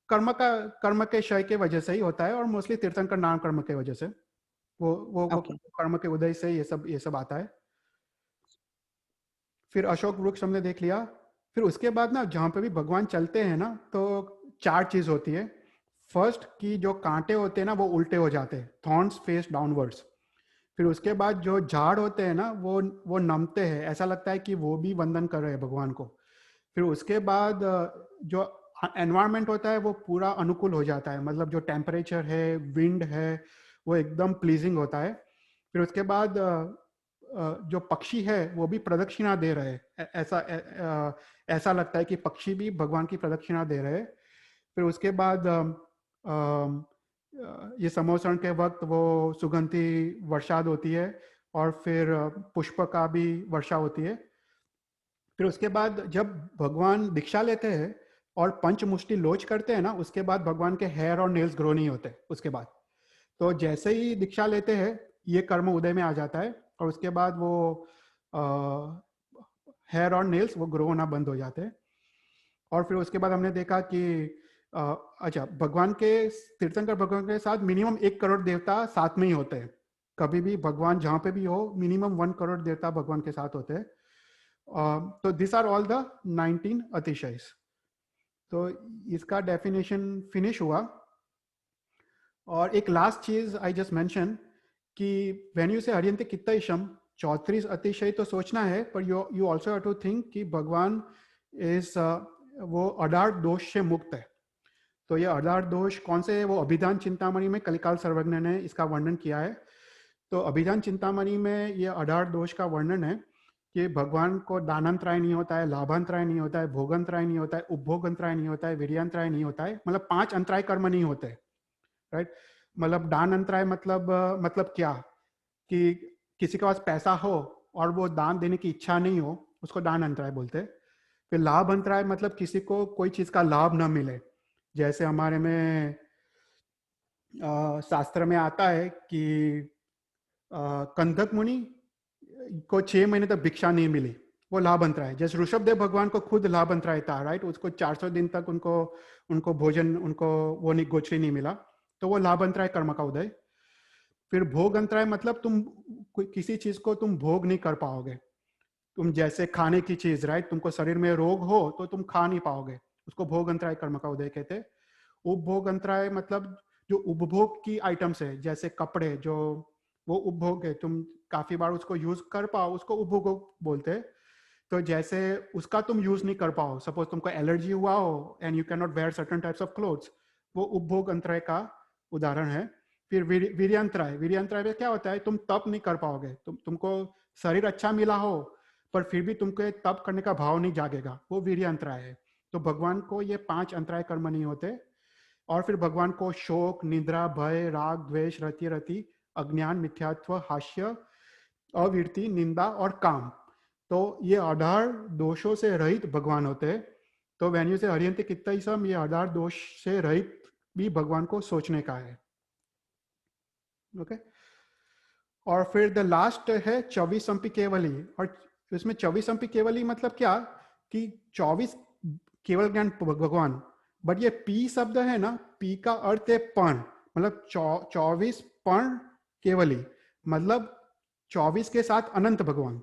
कर्म के क्षय के वजह से ही होता है, और मोस्टली तीर्थंकर नाम कर्म के वजह से वो कर्म के उदय से ये सब आता है। फिर अशोक वृक्ष हमने देख लिया। फिर उसके बाद ना जहाँ पे भी भगवान चलते हैं ना, तो 4 चीज होती है। फर्स्ट कि जो कांटे होते हैं ना वो उल्टे हो जाते हैं, थॉर्न्स फेस डाउनवर्ड्स। फिर उसके बाद जो झाड़ होते हैं ना वो नमते हैं, ऐसा लगता है कि वो भी वंदन कर रहे हैं भगवान को। फिर उसके बाद जो एनवायरनमेंट होता है वो पूरा अनुकूल हो जाता है, मतलब जो टेम्परेचर है, विंड है, वो एकदम प्लीजिंग होता है। फिर उसके बाद जो पक्षी है वो भी प्रदक्षिणा दे रहे हैं, ऐसा लगता है कि पक्षी भी भगवान की प्रदक्षिणा दे रहे हैं। फिर उसके बाद ये समोसरण के वक्त वो सुगंधी वर्षाद होती है, और फिर पुष्प का भी वर्षा होती है। फिर उसके बाद जब भगवान दीक्षा लेते हैं और पंचमुष्टि लोच करते हैं ना, उसके बाद भगवान के हेयर और नेल्स ग्रो नहीं होते उसके बाद। तो जैसे ही दीक्षा लेते हैं ये कर्म उदय में आ जाता है, और उसके बाद वो हेयर और नेल्स वो ग्रो होना बंद हो जाते हैं। और फिर उसके बाद हमने देखा कि अच्छा, भगवान के तीर्थंकर भगवान के साथ मिनिमम 1 करोड़ देवता साथ में ही होते हैं। कभी भी भगवान जहाँ पे भी हो मिनिमम 1 करोड़ देवता भगवान के साथ होते हैं। तो दिस आर ऑल द 19 अतिशय। तो इसका डेफिनेशन फिनिश हुआ। और एक लास्ट चीज आई जस्ट मेंशन कि व्हेन यू से हरियंते कित्तैषम 34 अतिशय तो सोचना है, पर you also have to think कि भगवान इज वो 18 दोष से मुक्त है। तो ये 18 दोष कौन से है, वो अभिधान चिंतामणि में कलिकाल सर्वज्ञ ने इसका वर्णन किया है। तो अभिधान चिंतामणि में ये 18 दोष का वर्णन है कि भगवान को दानंतराय नहीं होता है, लाभांतराय नहीं होता है, भोगंतराय नहीं होता है, उपभोगंतराय नहीं होता है, वीर्यांतराय नहीं होता है, मतलब 5 अंतराय कर्म नहीं होते, राइट। मतलब दान अंतराय मतलब क्या कि किसी के पास पैसा हो और वो दान देने की इच्छा नहीं हो, उसको दान अंतराय बोलते हैं। फिर लाभ अंतराय मतलब किसी को कोई चीज का लाभ न मिले, जैसे हमारे में शास्त्र में आता है कि कंधक मुनि को 6 महीने तक भिक्षा नहीं मिली, वो लाभ अंतराय। जैसे ऋषभदेव भगवान को खुद लाभ अंतराय था, राइट, उसको 400 दिन तक उनको भोजन, उनको वो गोचरी नहीं मिला, तो वो लाभ अंतराय कर्म का उदय। फिर भोग अंतराय मतलब तुम किसी चीज को तुम भोग नहीं कर पाओगे, तुम जैसे खाने की चीज, राइट, तुमको शरीर में रोग हो तो तुम खा नहीं पाओगे, उसको भोग अंतराय कर्म का उदय कहते हैं। उपभोग अंतराय मतलब जो उपभोग की आइटम्स है, जैसे कपड़े, जो वो उपभोग है, तुम काफी बार उसको यूज कर पाओ, उसको उपभोग बोलते हैं। तो जैसे उसका तुम यूज नहीं कर पाओ, सपोज तुमको एलर्जी हुआ हो and you can not wear certain types of clothes, वो उपभोग अंतराय का उदाहरण है। फिर वीर्यांतराय, वीर्यांतराय में क्या होता है, तुम तप नहीं कर पाओगे, तुमको शरीर अच्छा मिला हो पर फिर भी तुमको तप करने का भाव नहीं जागेगा, वो वीर्यांतराय है। तो भगवान को ये 5 अंतराय कर्म नहीं होते। और फिर भगवान को शोक, निद्रा, भय, राग, द्वेष, रति रति, अज्ञान, मिथ्यात्व, हास्य, अवीरति, निंदा और काम, तो ये 18 दोषों से रहित भगवान होते हैं। तो व्हेन यू से हरियंते कित्तईसम, ये 18 दोष से रहित भी भगवान को सोचने का है। ओके। और फिर द लास्ट है 24 केवली। और इसमें 24 केवली मतलब क्या कि 24 केवल ज्ञान भगवान, बट ये पी शब्द है ना, पी का अर्थ है पण, मतलब 24 पण केवली, मतलब 24 के साथ अनंत भगवान।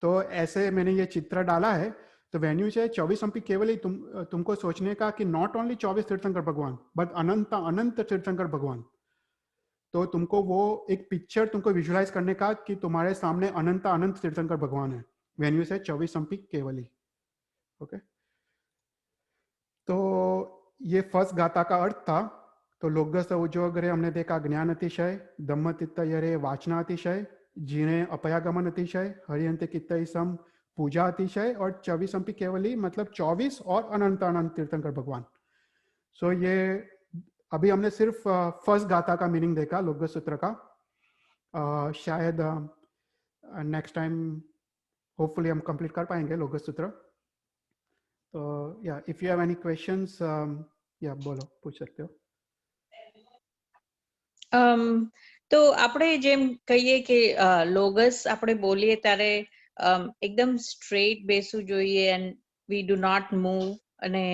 तो ऐसे मैंने ये चित्र डाला है। तो वेन्यू से 24 केवली तुमको सोचने का कि नॉट ओनली 24 तीर्थंकर भगवान बट अनंत अनंत तीर्थंकर भगवान। तो तुमको वो एक पिक्चर तुमको विजुअलाइज करने का कि तुम्हारे सामने अनंत अनंत तीर्थंकर भगवान है, वेन्यू से 24 केवली। ओके। तो ये फर्स्ट गाथा का अर्थ था। तो लोगस उज्जवग्रे हमने देखा ज्ञान अतिशय, दम्म तित्तयरे वाचना अतिशय, जीणे अपयागमन अतिशय, हरियंते कित्तईसम पूजा अतिशय, और 24 केवली मतलब 24 और अनंत अनंत तीर्थंकर भगवान। सो ये अभी हमने सिर्फ फर्स्ट गाथा का मीनिंग देखा लोगस सूत्र का। शायद नेक्स्ट टाइम होपफुली हम कंप्लीट कर पाएंगे लोगस सूत्र। तो या if you have any questions या बोलो, पूछ सकते हो। તો આપણે જેમ કહીએ કે લોગસ આપણે બોલીએ ત્યારે એકદમ સ્ટ્રેટ બેસવું જોઈએ and we do not move, અને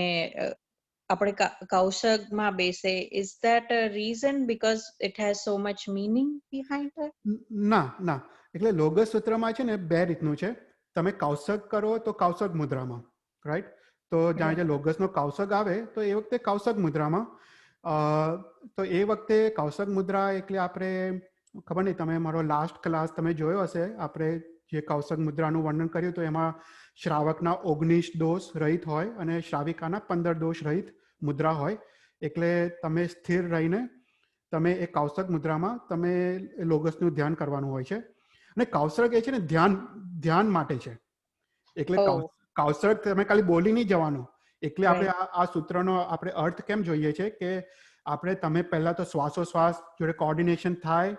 આપણે કૌશગમાં બેસે. Is that a reason because it has so much meaning behind it? ના ના, એટલે લોગસ સૂત્રમાં છે ને બે રીતનું છે. તમે કૌશગ કરો તો કૌશગ મુદ્રામાં, રાઈટ. તો જ્યારે લોગસનો કૌશગ આવે તો એ વખતે કૌશગ મુદ્રામાં. તો એ વખતે કૌશગ મુદ્રા એટલે આપણે ખબર નહીં, તમે મારો લાસ્ટ ક્લાસ તમે જોયો હશે, આપણે જે કૌશગ મુદ્રાનું વર્ણન કર્યું તો એમાં શ્રાવકના 19 દોષ રહિત હોય અને શ્રાવિકાના 15 દોષ રહિત મુદ્રા હોય. એટલે તમે સ્થિર રહીને તમે એ કૌશગ મુદ્રામાં તમે લોગસનું ધ્યાન કરવાનું હોય છે. અને કૌશગ એ છે ને ધ્યાન માટે છે. એટલે કૌશગ તમે ખાલી બોલી નહીં જવાનું. એટલે આપણે આ સૂત્રનો આપણે અર્થ કેમ જોઈએ છે કે આપણે તમે પહેલા તો શ્વાસોશ્વાસ જોડે કોર્ડિનેશન થાય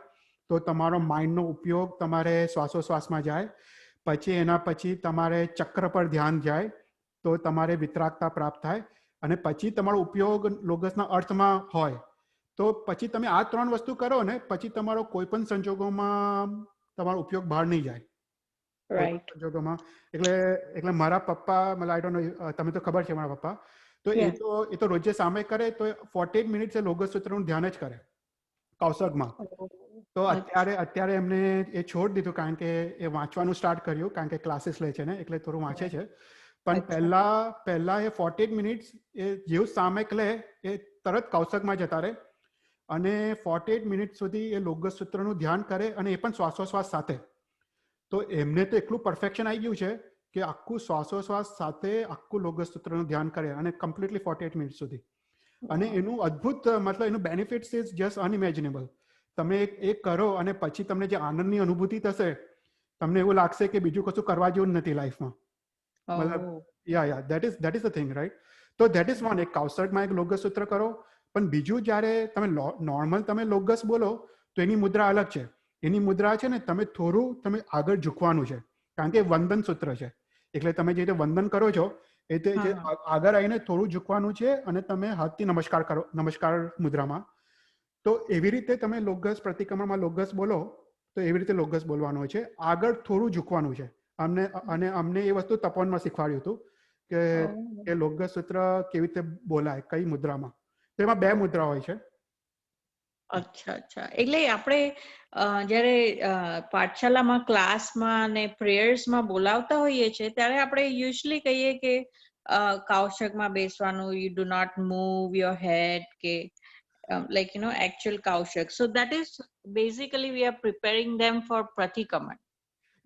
તો તમારો માઇન્ડનો ઉપયોગ તમારે શ્વાસોશ્વાસમાં જાય, પછી એના પછી તમારે ચક્ર પર ધ્યાન જાય તો તમારે વિતરાગતા પ્રાપ્ત થાય, અને પછી તમારો ઉપયોગ લોગસના અર્થમાં હોય તો પછી તમે આ 3 વસ્તુ કરો ને પછી તમારો કોઈ પણ સંજોગોમાં તમારો ઉપયોગ બહાર નહીં જાય. રાઈટ. સંજોગોમાં એટલે મારા પપ્પા, મને આઈ ડોન્ટ નો, તમે તો ખબર છે મારા પપ્પા, તો એ તો રોજે સામે કરે તો 48 મિનિટ એ લોગસ સૂત્રનું ધ્યાન જ કરે કૌશગમાં. તો અત્યારે એમને એ છોડી દીધું કારણ કે એ વાંચવાનું સ્ટાર્ટ કર્યું, કારણ કે ક્લાસીસ લે છે ને એટલે થોડું વાંચે છે. પણ પહેલા એ 48 મિનિટ એ જેવું સામેક લે એ તરત કૌશગમાં જતા રહે અને 48 મિનિટ સુધી એ લોગસ સૂત્રનું ધ્યાન કરે, અને એ પણ શ્વાસોશ્વાસ સાથે. તો એમને તો એટલું પરફેક્શન આવી ગયું છે કે આખું શ્વાસોશ્વાસ સાથે આખું લોગસ સૂત્રનું ધ્યાન કરે અને કમ્પ્લીટલી 48 મિનિટ સુધી. અને એનું અદ્ભુત મતલબ એનું બેનિફિટ્સ ઇઝ જસ્ટ અનઇમેજિનેબલ. તમે એક કરો અને પછી તમને જે આનંદની અનુભૂતિ થશે, તમને એવું લાગશે કે બીજું કશું કરવા જેવું નથી લાઈફમાં. મતલબ યા that is the thing, right? તો ધેટ ઇઝ વન. એક કાઉસર્ટમાં એક લોગસ સૂત્ર કરો. પણ બીજું જ્યારે તમે નોર્મલ તમે લોગસ બોલો તો એની મુદ્રા અલગ છે. એની મુદ્રા છે ને તમે થોડું તમે આગળ ઝૂકવાનું છે, કારણ કે વંદન સૂત્ર છે. એટલે તમે જે રીતે વંદન કરો છો એ તે આગળ આવીને થોડું ઝૂકવાનું છે અને તમે હાથથી નમસ્કાર કરો, નમસ્કાર મુદ્રામાં. તો એવી રીતે તમે લોગસ પ્રતિક્રમણમાં લોગસ બોલો તો એવી રીતે લોગસ બોલવાનું હોય છે, આગળ થોડું ઝૂકવાનું છે. અમને એ વસ્તુ તપોવનમાં શીખવાડ્યું હતું કે લોગસ સૂત્ર કેવી રીતે બોલાય, કઈ મુદ્રામાં. તો એમાં 2 મુદ્રા હોય છે. અચ્છા. એટલે આપણે જ્યારે પાઠશાલામાં ક્લાસમાં અને પ્રેયર્સમાં બોલાવતા હોઈએ છીએ ત્યારે આપણે યુઝ્યુઅલી કહીએ કે કૌશકમાં બેસવાનું, you do not move your head, કે like actual kaushak. So that is basically we are preparing them for pratikraman.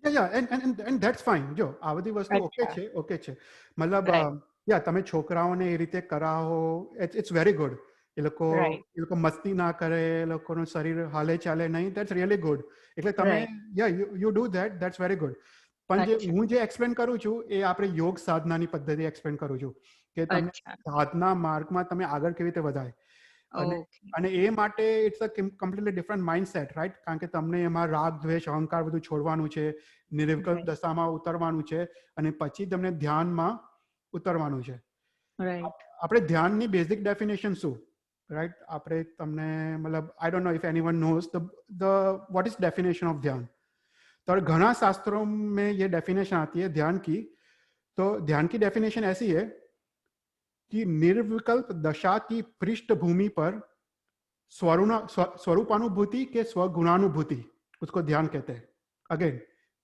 Yeah, and that's fine. જો આ બધી વસ્તુ ઓકે છે. મતલબ તમે છોકરાઓને એ રીતે કરાવો, ઇટ્સ વેરી ગુડ. એ લોકો મસ્તી ના કરે, એ લોકોનું શરીર હાલે ચાલે નહીં, ધેટ્સ રિયલી ગુડ. એટલે તમે you do that's very good. પણ હું જે એક્સપ્લેન કરું છું એ આપણે યોગ સાધનાની પદ્ધતિ એક્સપ્લેન કરું છું કે તમે સાધના માર્ગમાં તમે આગળ કેવી રીતે વધાય. અને એ માટે it's a completely different mindset, right? કારણ કે તમને એમાં રાગ, દ્વેષ, અહંકાર બધું છોડવાનું છે, નિર્વિકલ્પ દશામાં ઉતરવાનું છે અને પછી તમને ધ્યાનમાં ઉતરવાનું છે. આપણે ધ્યાનની બેઝિક ડેફિનેશન શું, રાઈટ? આપણે તમને મતલબ I don't know if anyone knows the what is definition of dhyan. तो घना शास्त्रों में ये डेफिनेशन आती है ध्यान की. तो ध्यान की डेफिनेशन ऐसी है कि निर्विकल्प दशा की पृष्ठभूमि पर स्वरूपानुभूति के स्वगुणानुभूति, उसको ध्यान कहते हैं. अगेन,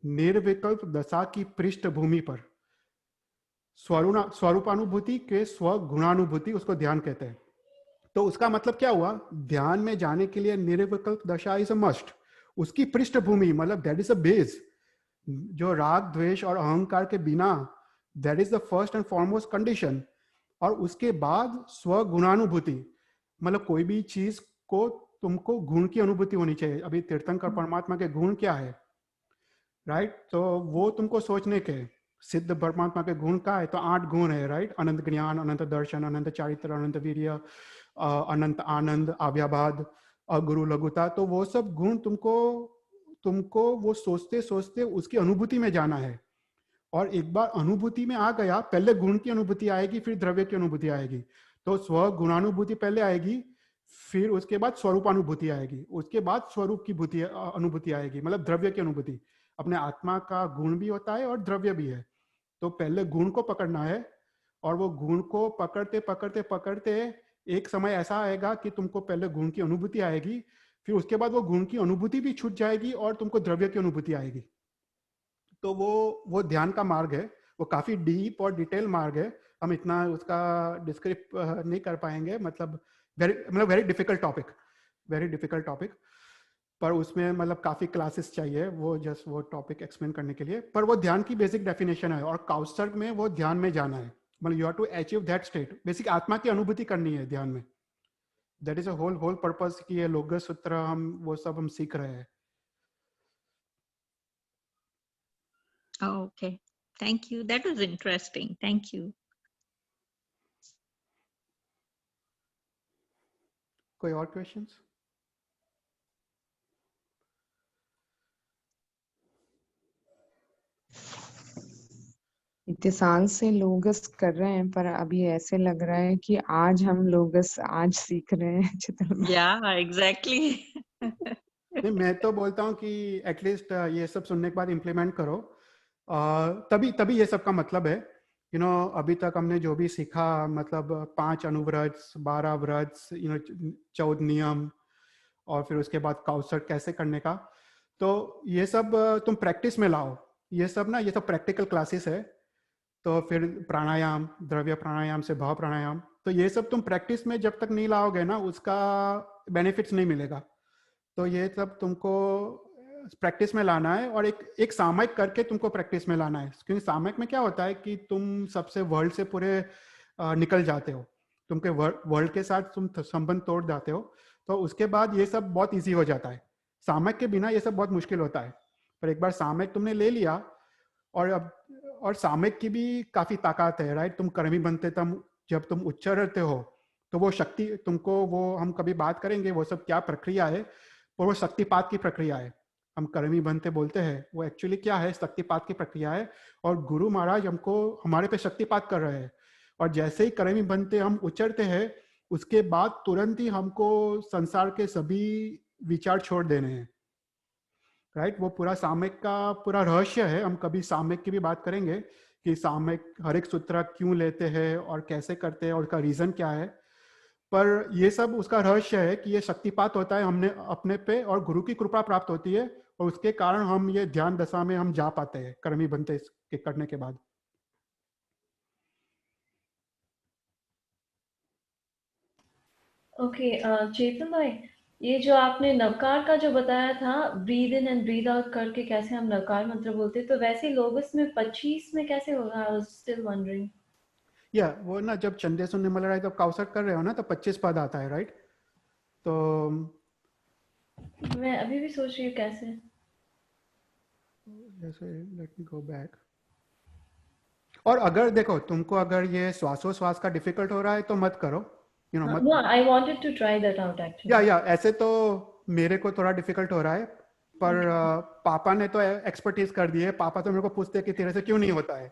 निर्विकल्प दशा की पृष्ठभूमि पर स्वरूपानुभूति के स्वगुणानुभूति, उसको ध्यान कहते हैं. तो उसका मतलब क्या हुआ? ध्यान में जाने के लिए निर्विकल्प दशा इज अ मस्ट. उसकी पृष्ठभूमि मतलब दैट इज अ बेस. जो राग, द्वेष और अहंकार के बिना, that is the first and foremost condition. और उसके बाद स्वगुणानुभूति, मतलब कोई भी चीज को तुमको गुण की अनुभूति होनी चाहिए. अभी तीर्थंकर परमात्मा के गुण क्या है, राइट? तो वो तुमको सोचने के. सिद्ध परमात्मा के गुण क्या है? तो 8 गुण है, राइट? अनंत ज्ञान, अनंत दर्शन, अनंत चारित्र, अनंत वीर्य, अनंत आनंद, आव्याबाद, अगुरु लघुता. तो वो सब गुण तुमको वो सोचते सोचते उसकी अनुभूति में जाना है. और एक बार अनुभूति में आ गया, पहले गुण की अनुभूति आएगी, फिर द्रव्य की अनुभूति आएगी. तो स्व गुणानुभूति पहले आएगी, फिर उसके बाद स्वरूपानुभूति आएगी, उसके बाद स्वरूप की अनुभूति आएगी, मतलब द्रव्य की अनुभूति. अपने आत्मा का गुण भी होता है और द्रव्य भी है. तो पहले गुण को पकड़ना है और वो गुण को पकड़ते पकड़ते पकड़ते एक समय ऐसा आएगा कि तुमको पहले गुण की अनुभूति आएगी, फिर उसके बाद वो गुण की अनुभूति भी छूट जाएगी और तुमको द्रव्य की अनुभूति आएगी. तो वो ध्यान का मार्ग है. वो काफी डीप और डिटेल मार्ग है. हम इतना उसका डिस्क्रिप नहीं कर पाएंगे. मतलब वेरी डिफिकल्ट टॉपिक. पर उसमें मतलब काफी क्लासेस चाहिए वो जस्ट वो टॉपिक एक्सप्लेन करने के लिए. पर वो ध्यान की बेसिक डेफिनेशन है. और काउसर्ग में वो ध्यान में जाना है, मतलब you have to achieve that state. Basic आत्मा की अनुभूति करनी है ध्यान में. That is a whole purpose कि ये लोगस सूत्र हम वो सब हम सीख रहे हैं. Okay, thank you. That was interesting. Thank you. कोई और questions? इतने साल से लोगस कर रहे हैं पर अभी ऐसे लग रहा है कि आज हम लोगस आज सीख रहे हैं. चित्रमा. Yeah, exactly. नहीं, मैं तो बोलता हूँ कि एटलीस्ट ये सब सुनने के बाद इम्प्लीमेंट करो. तभी ये सब का मतलब है. अभी तक हमने जो भी सीखा, मतलब 5 अनुव्रत, 12 व्रत, 14 नियम, और फिर उसके बाद काउसर्ग कैसे करने का. तो ये सब तुम प्रैक्टिस में लाओ. ये सब प्रैक्टिकल क्लासेस है. तो फिर प्राणायाम, द्रव्य प्राणायाम से भाव प्राणायाम, तो ये सब तुम प्रैक्टिस में जब तक नहीं लाओगे ना, उसका बेनिफिट्स नहीं मिलेगा. तो ये सब तुमको प्रैक्टिस में लाना है और एक सामयिक करके तुमको प्रैक्टिस में लाना है. क्योंकि सामयिक में क्या होता है कि तुम सबसे वर्ल्ड से पूरे निकल जाते हो, तुमके वर्ल्ड के साथ तुम संबंध तोड़ जाते हो. तो उसके बाद ये सब बहुत इजी हो जाता है। सामयिक के बिना ये सब बहुत मुश्किल होता है, पर एक बार सामयिक तुमने ले लिया, और सामयिक की भी काफी ताकत है, राइट? तुम कर्मी बनते जब तुम उच्चारते हो तो वो शक्ति तुमको, वो हम कभी बात करेंगे वो सब क्या प्रक्रिया है, पर वो शक्तिपात की प्रक्रिया है। हम कर्मी बनते बोलते हैं, वो एक्चुअली क्या है, शक्तिपात की प्रक्रिया है। और गुरु महाराज हमको हमारे पे शक्तिपात कर रहे हैं, और जैसे ही कर्मी बनते हम उचरते हैं, उसके बाद तुरंत ही हमको संसार के सभी विचार छोड़ देने हैं, राइट? वो पूरा सामयिक का पूरा रहस्य है। हम कभी सामयिक की भी बात करेंगे कि सामयिक हर एक सूत्र क्यों लेते हैं और कैसे करते हैं और उसका रीजन क्या है। पर ये सब उसका रहस्य है कि ये शक्तिपात होता है हमने अपने पे, और गुरु की कृपा प्राप्त होती है, और उसके कारण हम ये ध्यान दशा में हम जा पाते हैं कर्मी बनते के करने के बाद। ओके चेतन भाई, ये जो आपने नवकार का जो बताया था, breathe in and breathe out करके कैसे हम नवकार मंत्र बोलते, तो वैसे लोगस में 25 में कैसे होगा? I was still wondering. या वो ना, जब चंदे सुनने मल रहा है, तब काउसर कर रहे हो ना, तो 25 पद आता है, राइट? तो मैं अभी भी सोच रही हूँ कैसे। जैसे लेट मी गो बैक। और अगर देखो तुमको अगर ये श्वासोश्वास का डिफिकल्ट हो रहा है तो मत करो, यू नो, मत। No, I wanted to try that out actually. या ऐसे तो मेरे को थोड़ा डिफिकल्ट हो रहा है, पर पापा ने तो एक्सपर्टीज कर दी है। पापा तो मेरे को पूछते हैं कि तेरे से क्यों नहीं होता है।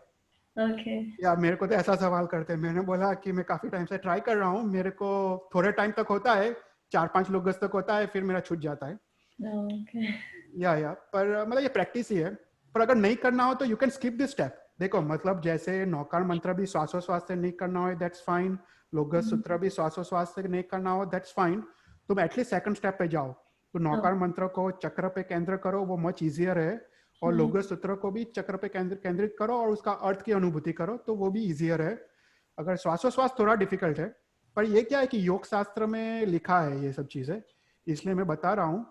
ओके। या मेरे को तो ऐसा सवाल करते हैं। मैंने बोला कि मैं काफी टाइम से ट्राई कर रहा हूँ, मेरे को थोड़े टाइम तक होता है, 4-5 लोग तक होता है, फिर मेरा छूट जाता है। ओके। या पर मतलब ये प्रैक्टिस ही है। पर अगर नहीं करना हो तो you can skip this step. देखो मतलब जैसे नौकार मंत्र भी श्वासोश्वास से नहीं करना हो, दैट्स फाइन। लोगस सूत्र भी श्वासोश्वास से नहीं करना हो, दैट्स फाइन। तुम एटलीस्ट सेकंड स्टेप पे जाओ, तो नौकार मंत्र को चक्र पे केंद्र करो, वो मच इजियर है। और लोगस सूत्र को भी चक्र पे केंद्रित करो और उसका अर्थ की अनुभूति करो, तो वो भी इजियर है। अगर श्वासोश्वास थोड़ा डिफिकल्ट है, पर ये क्या है कि योग शास्त्र में लिखा है ये सब चीजें, इसलिए मैं बता रहा हूँ।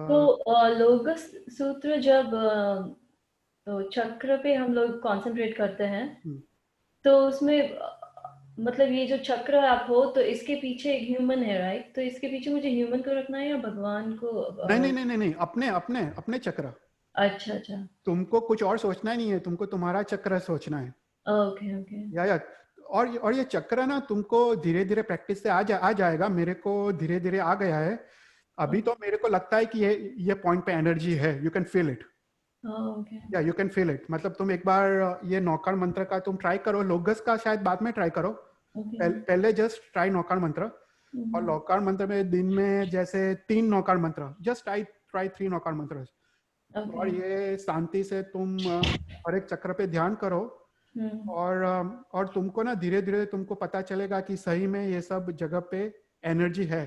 तो लोगस सूत्र जब तो चक्र पे हम लोग कंसंट्रेट करते हैं, तो उसमें मतलब ये जो चक्र आप हो, तो इसके पीछे एक ह्यूमन है, राइट? तो इसके पीछे मुझे ह्यूमन को रखना है या भगवान को? नहीं, अपने अपने अपने चक्र। अच्छा। तुमको कुछ और सोचना ही नहीं है, तुमको तुम्हारा चक्र सोचना है। ओके। या और ये चक्र ना तुमको धीरे धीरे प्रैक्टिस से आ जाएगा। मेरे को धीरे धीरे आ गया है। अभी तो मेरे को लगता है कि ये पॉइंट पे एनर्जी है, यू कैन फील इट। या यू कैन फील इट। मतलब तुम एक बार ये नौकार मंत्र का तुम ट्राई करो, लोगस का शायद बाद में ट्राई करो। पहले जस्ट ट्राई नौकार मंत्र। और नौकार मंत्र में दिन में जैसे 3 नौकार मंत्र, जस्ट ट्राई 3 नौकार मंत्र। और ये शांति से तुम हर एक चक्र पे ध्यान करो। और तुमको ना धीरे धीरे तुमको पता चलेगा कि सही में ये सब जगह पे एनर्जी है।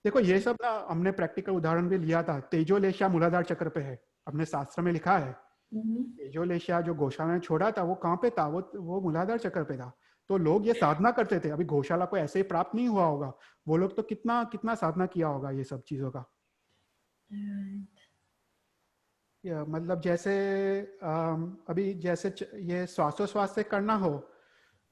देखो ये सब ना हमने प्रैक्टिकल उदाहरण भी लिया था। तेजोलेशिया मूलाधार चक्र पे है, अपने शास्त्र में लिखा है। तेजोलेशिया जो गौशाला ने छोड़ा था, वो कहाँ पे था? वो मूलाधार चक्र पे था। तो लोग ये साधना करते थे। अभी गौशाला को ऐसे ही प्राप्त नहीं हुआ होगा, वो लोग तो कितना कितना साधना किया होगा ये सब चीजों का। मतलब जैसे अभी जैसे ये श्वासोश्वास से करना हो,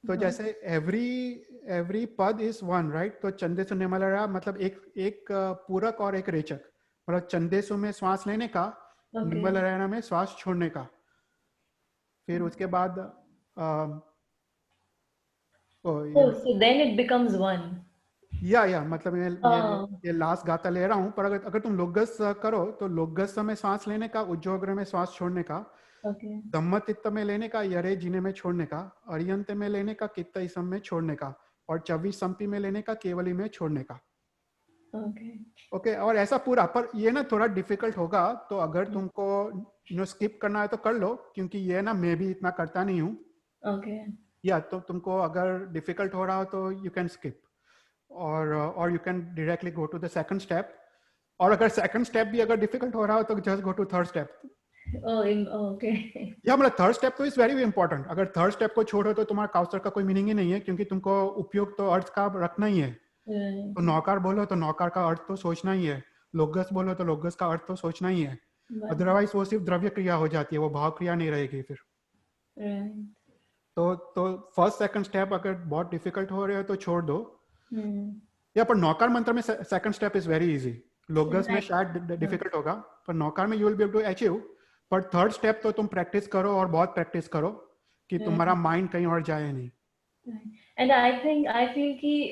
तो जैसे एवरी पद इज वन, राइट? तो चंदेसु निमलरा मतलब एक पूरक और एक रेचक। मतलब चंदेसु में श्वास लेने का, निमलरा में श्वास छोड़ने का। फिर उसके बाद so then it becomes one. या मतलब ये लास्ट गाता ले रहा हूँ। पर अगर तुम लोगस करो तो लोगस में सांस लेने का, उज्जोग्र में सांस छोड़ने का, धम्मतित्त में लेने का, यरे जिने में छोड़ने का, अरियंत में लेने का, कित्त इसम में छोड़ने का, और चवी संपी में लेने का, केवली में छोड़ने का। ओके और ऐसा पूरा। पर ये ना थोड़ा डिफिकल्ट होगा, तो अगर तुमको स्किप करना है तो कर लो, क्योंकि ये ना मैं भी इतना करता नहीं हूँ। या तो तुमको अगर डिफिकल्ट हो रहा हो तो यू कैन स्किप, और you can directly go to the second step. और अगर सेकंड स्टेप भी अगर डिफिकल्ट हो रहा हो तो just go to third step. या मतलब थर्ड स्टेप तो इज वेरी इंपॉर्टेंट। अगर थर्ड स्टेप को छोड़ो तो तुम्हारा काउसर का कोई मीनिंग ही नहीं है, क्योंकि तुमको उपयोग तो अर्थ का रखना ही है। तो नौकार बोलो तो नौकार का अर्थ तो सोचना ही है, लोगस बोलो तो लोगस का अर्थ तो सोचना ही है। अदरवाइज वो सिर्फ द्रव्य क्रिया हो जाती है, वो भाव क्रिया नहीं रहेगी फिर। तो फर्स्ट सेकंड स्टेप अगर बहुत डिफिकल्ट हो रहे हो तो छोड़ दो। या पर नौकार मंत्र में second step is very easy, Logassa में शायद डिफिकल्ट होगा, पर नौकार में you will be able to achieve. पर थर्ड स्टेप तो तुम प्रैक्टिस करो और बहुत प्रैक्टिस करो कि तुम्हारा माइंड कहीं और जाए नहीं। एंड आई फील कि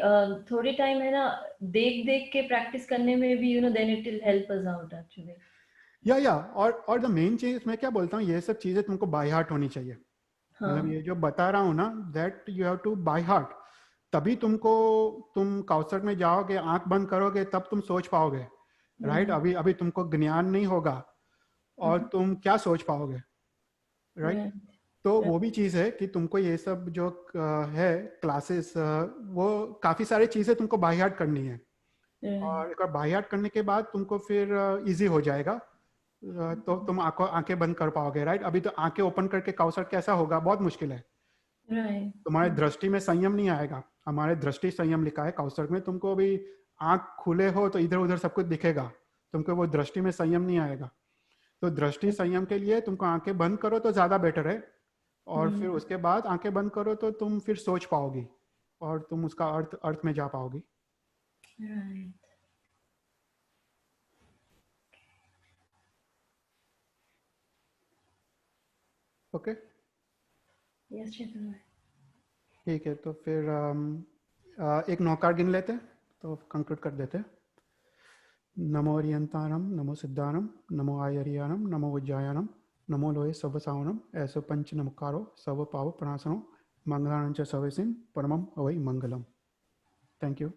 थोड़ी टाइम है ना, देख देख के प्रैक्टिस करने में भी then it will help us out actually. या और द मेन चीज मैं क्या बोलता हूँ, ये सब चीजें तुमको बाय हार्ट होनी चाहिए। मतलब ये जो बता रहा हूँ ना, that you have to by heart, तभी तुम काउसर में जाओगे, आंख बंद करोगे, तब तुम सोच पाओगे, राइट? अभी तुमको ज्ञान नहीं होगा और तुम क्या सोच पाओगे, राइट? तो वो भी चीज है कि तुमको ये सब जो है क्लासेस, वो काफी सारी चीजें तुमको बाय हार्ट करनी है, और एक बार बाय हार्ट करने के बाद तुमको फिर इजी हो जाएगा, तो तुम आंखें बंद कर पाओगे, राइट? अभी तो आंखें ओपन करके काउसर कैसा होगा, बहुत मुश्किल है। तुम्हारे दृष्टि में संयम नहीं आएगा। हमारे दृष्टि संयम लिखा है काउसर में, तुमको अभी आंख खुले हो तो इधर उधर सब कुछ दिखेगा, तुमको वो दृष्टि में संयम नहीं आएगा। तो दृष्टि संयम के लिए तुमको आंखें बंद करो तो ज्यादा बेटर है, और फिर उसके बाद आंखें बंद करो तो तुम फिर सोच पाओगी और तुम उसका अर्थ में जा पाओगी। ओके, ठीक है। तो फिर एक नौकार गिन लेते हैं तो कंक्लूड कर देते हैं। नमो ओरियंतानम, नमो सिद्धानम, नमो आयरियानम, नमो उज्जायानम, नमो लोहे सर्वसावनम, ऐसो पंच नमकारो सर्व पाव प्रणासनो, मंगलानं च सर्वसिन परमम अवै मंगलम। Thank you.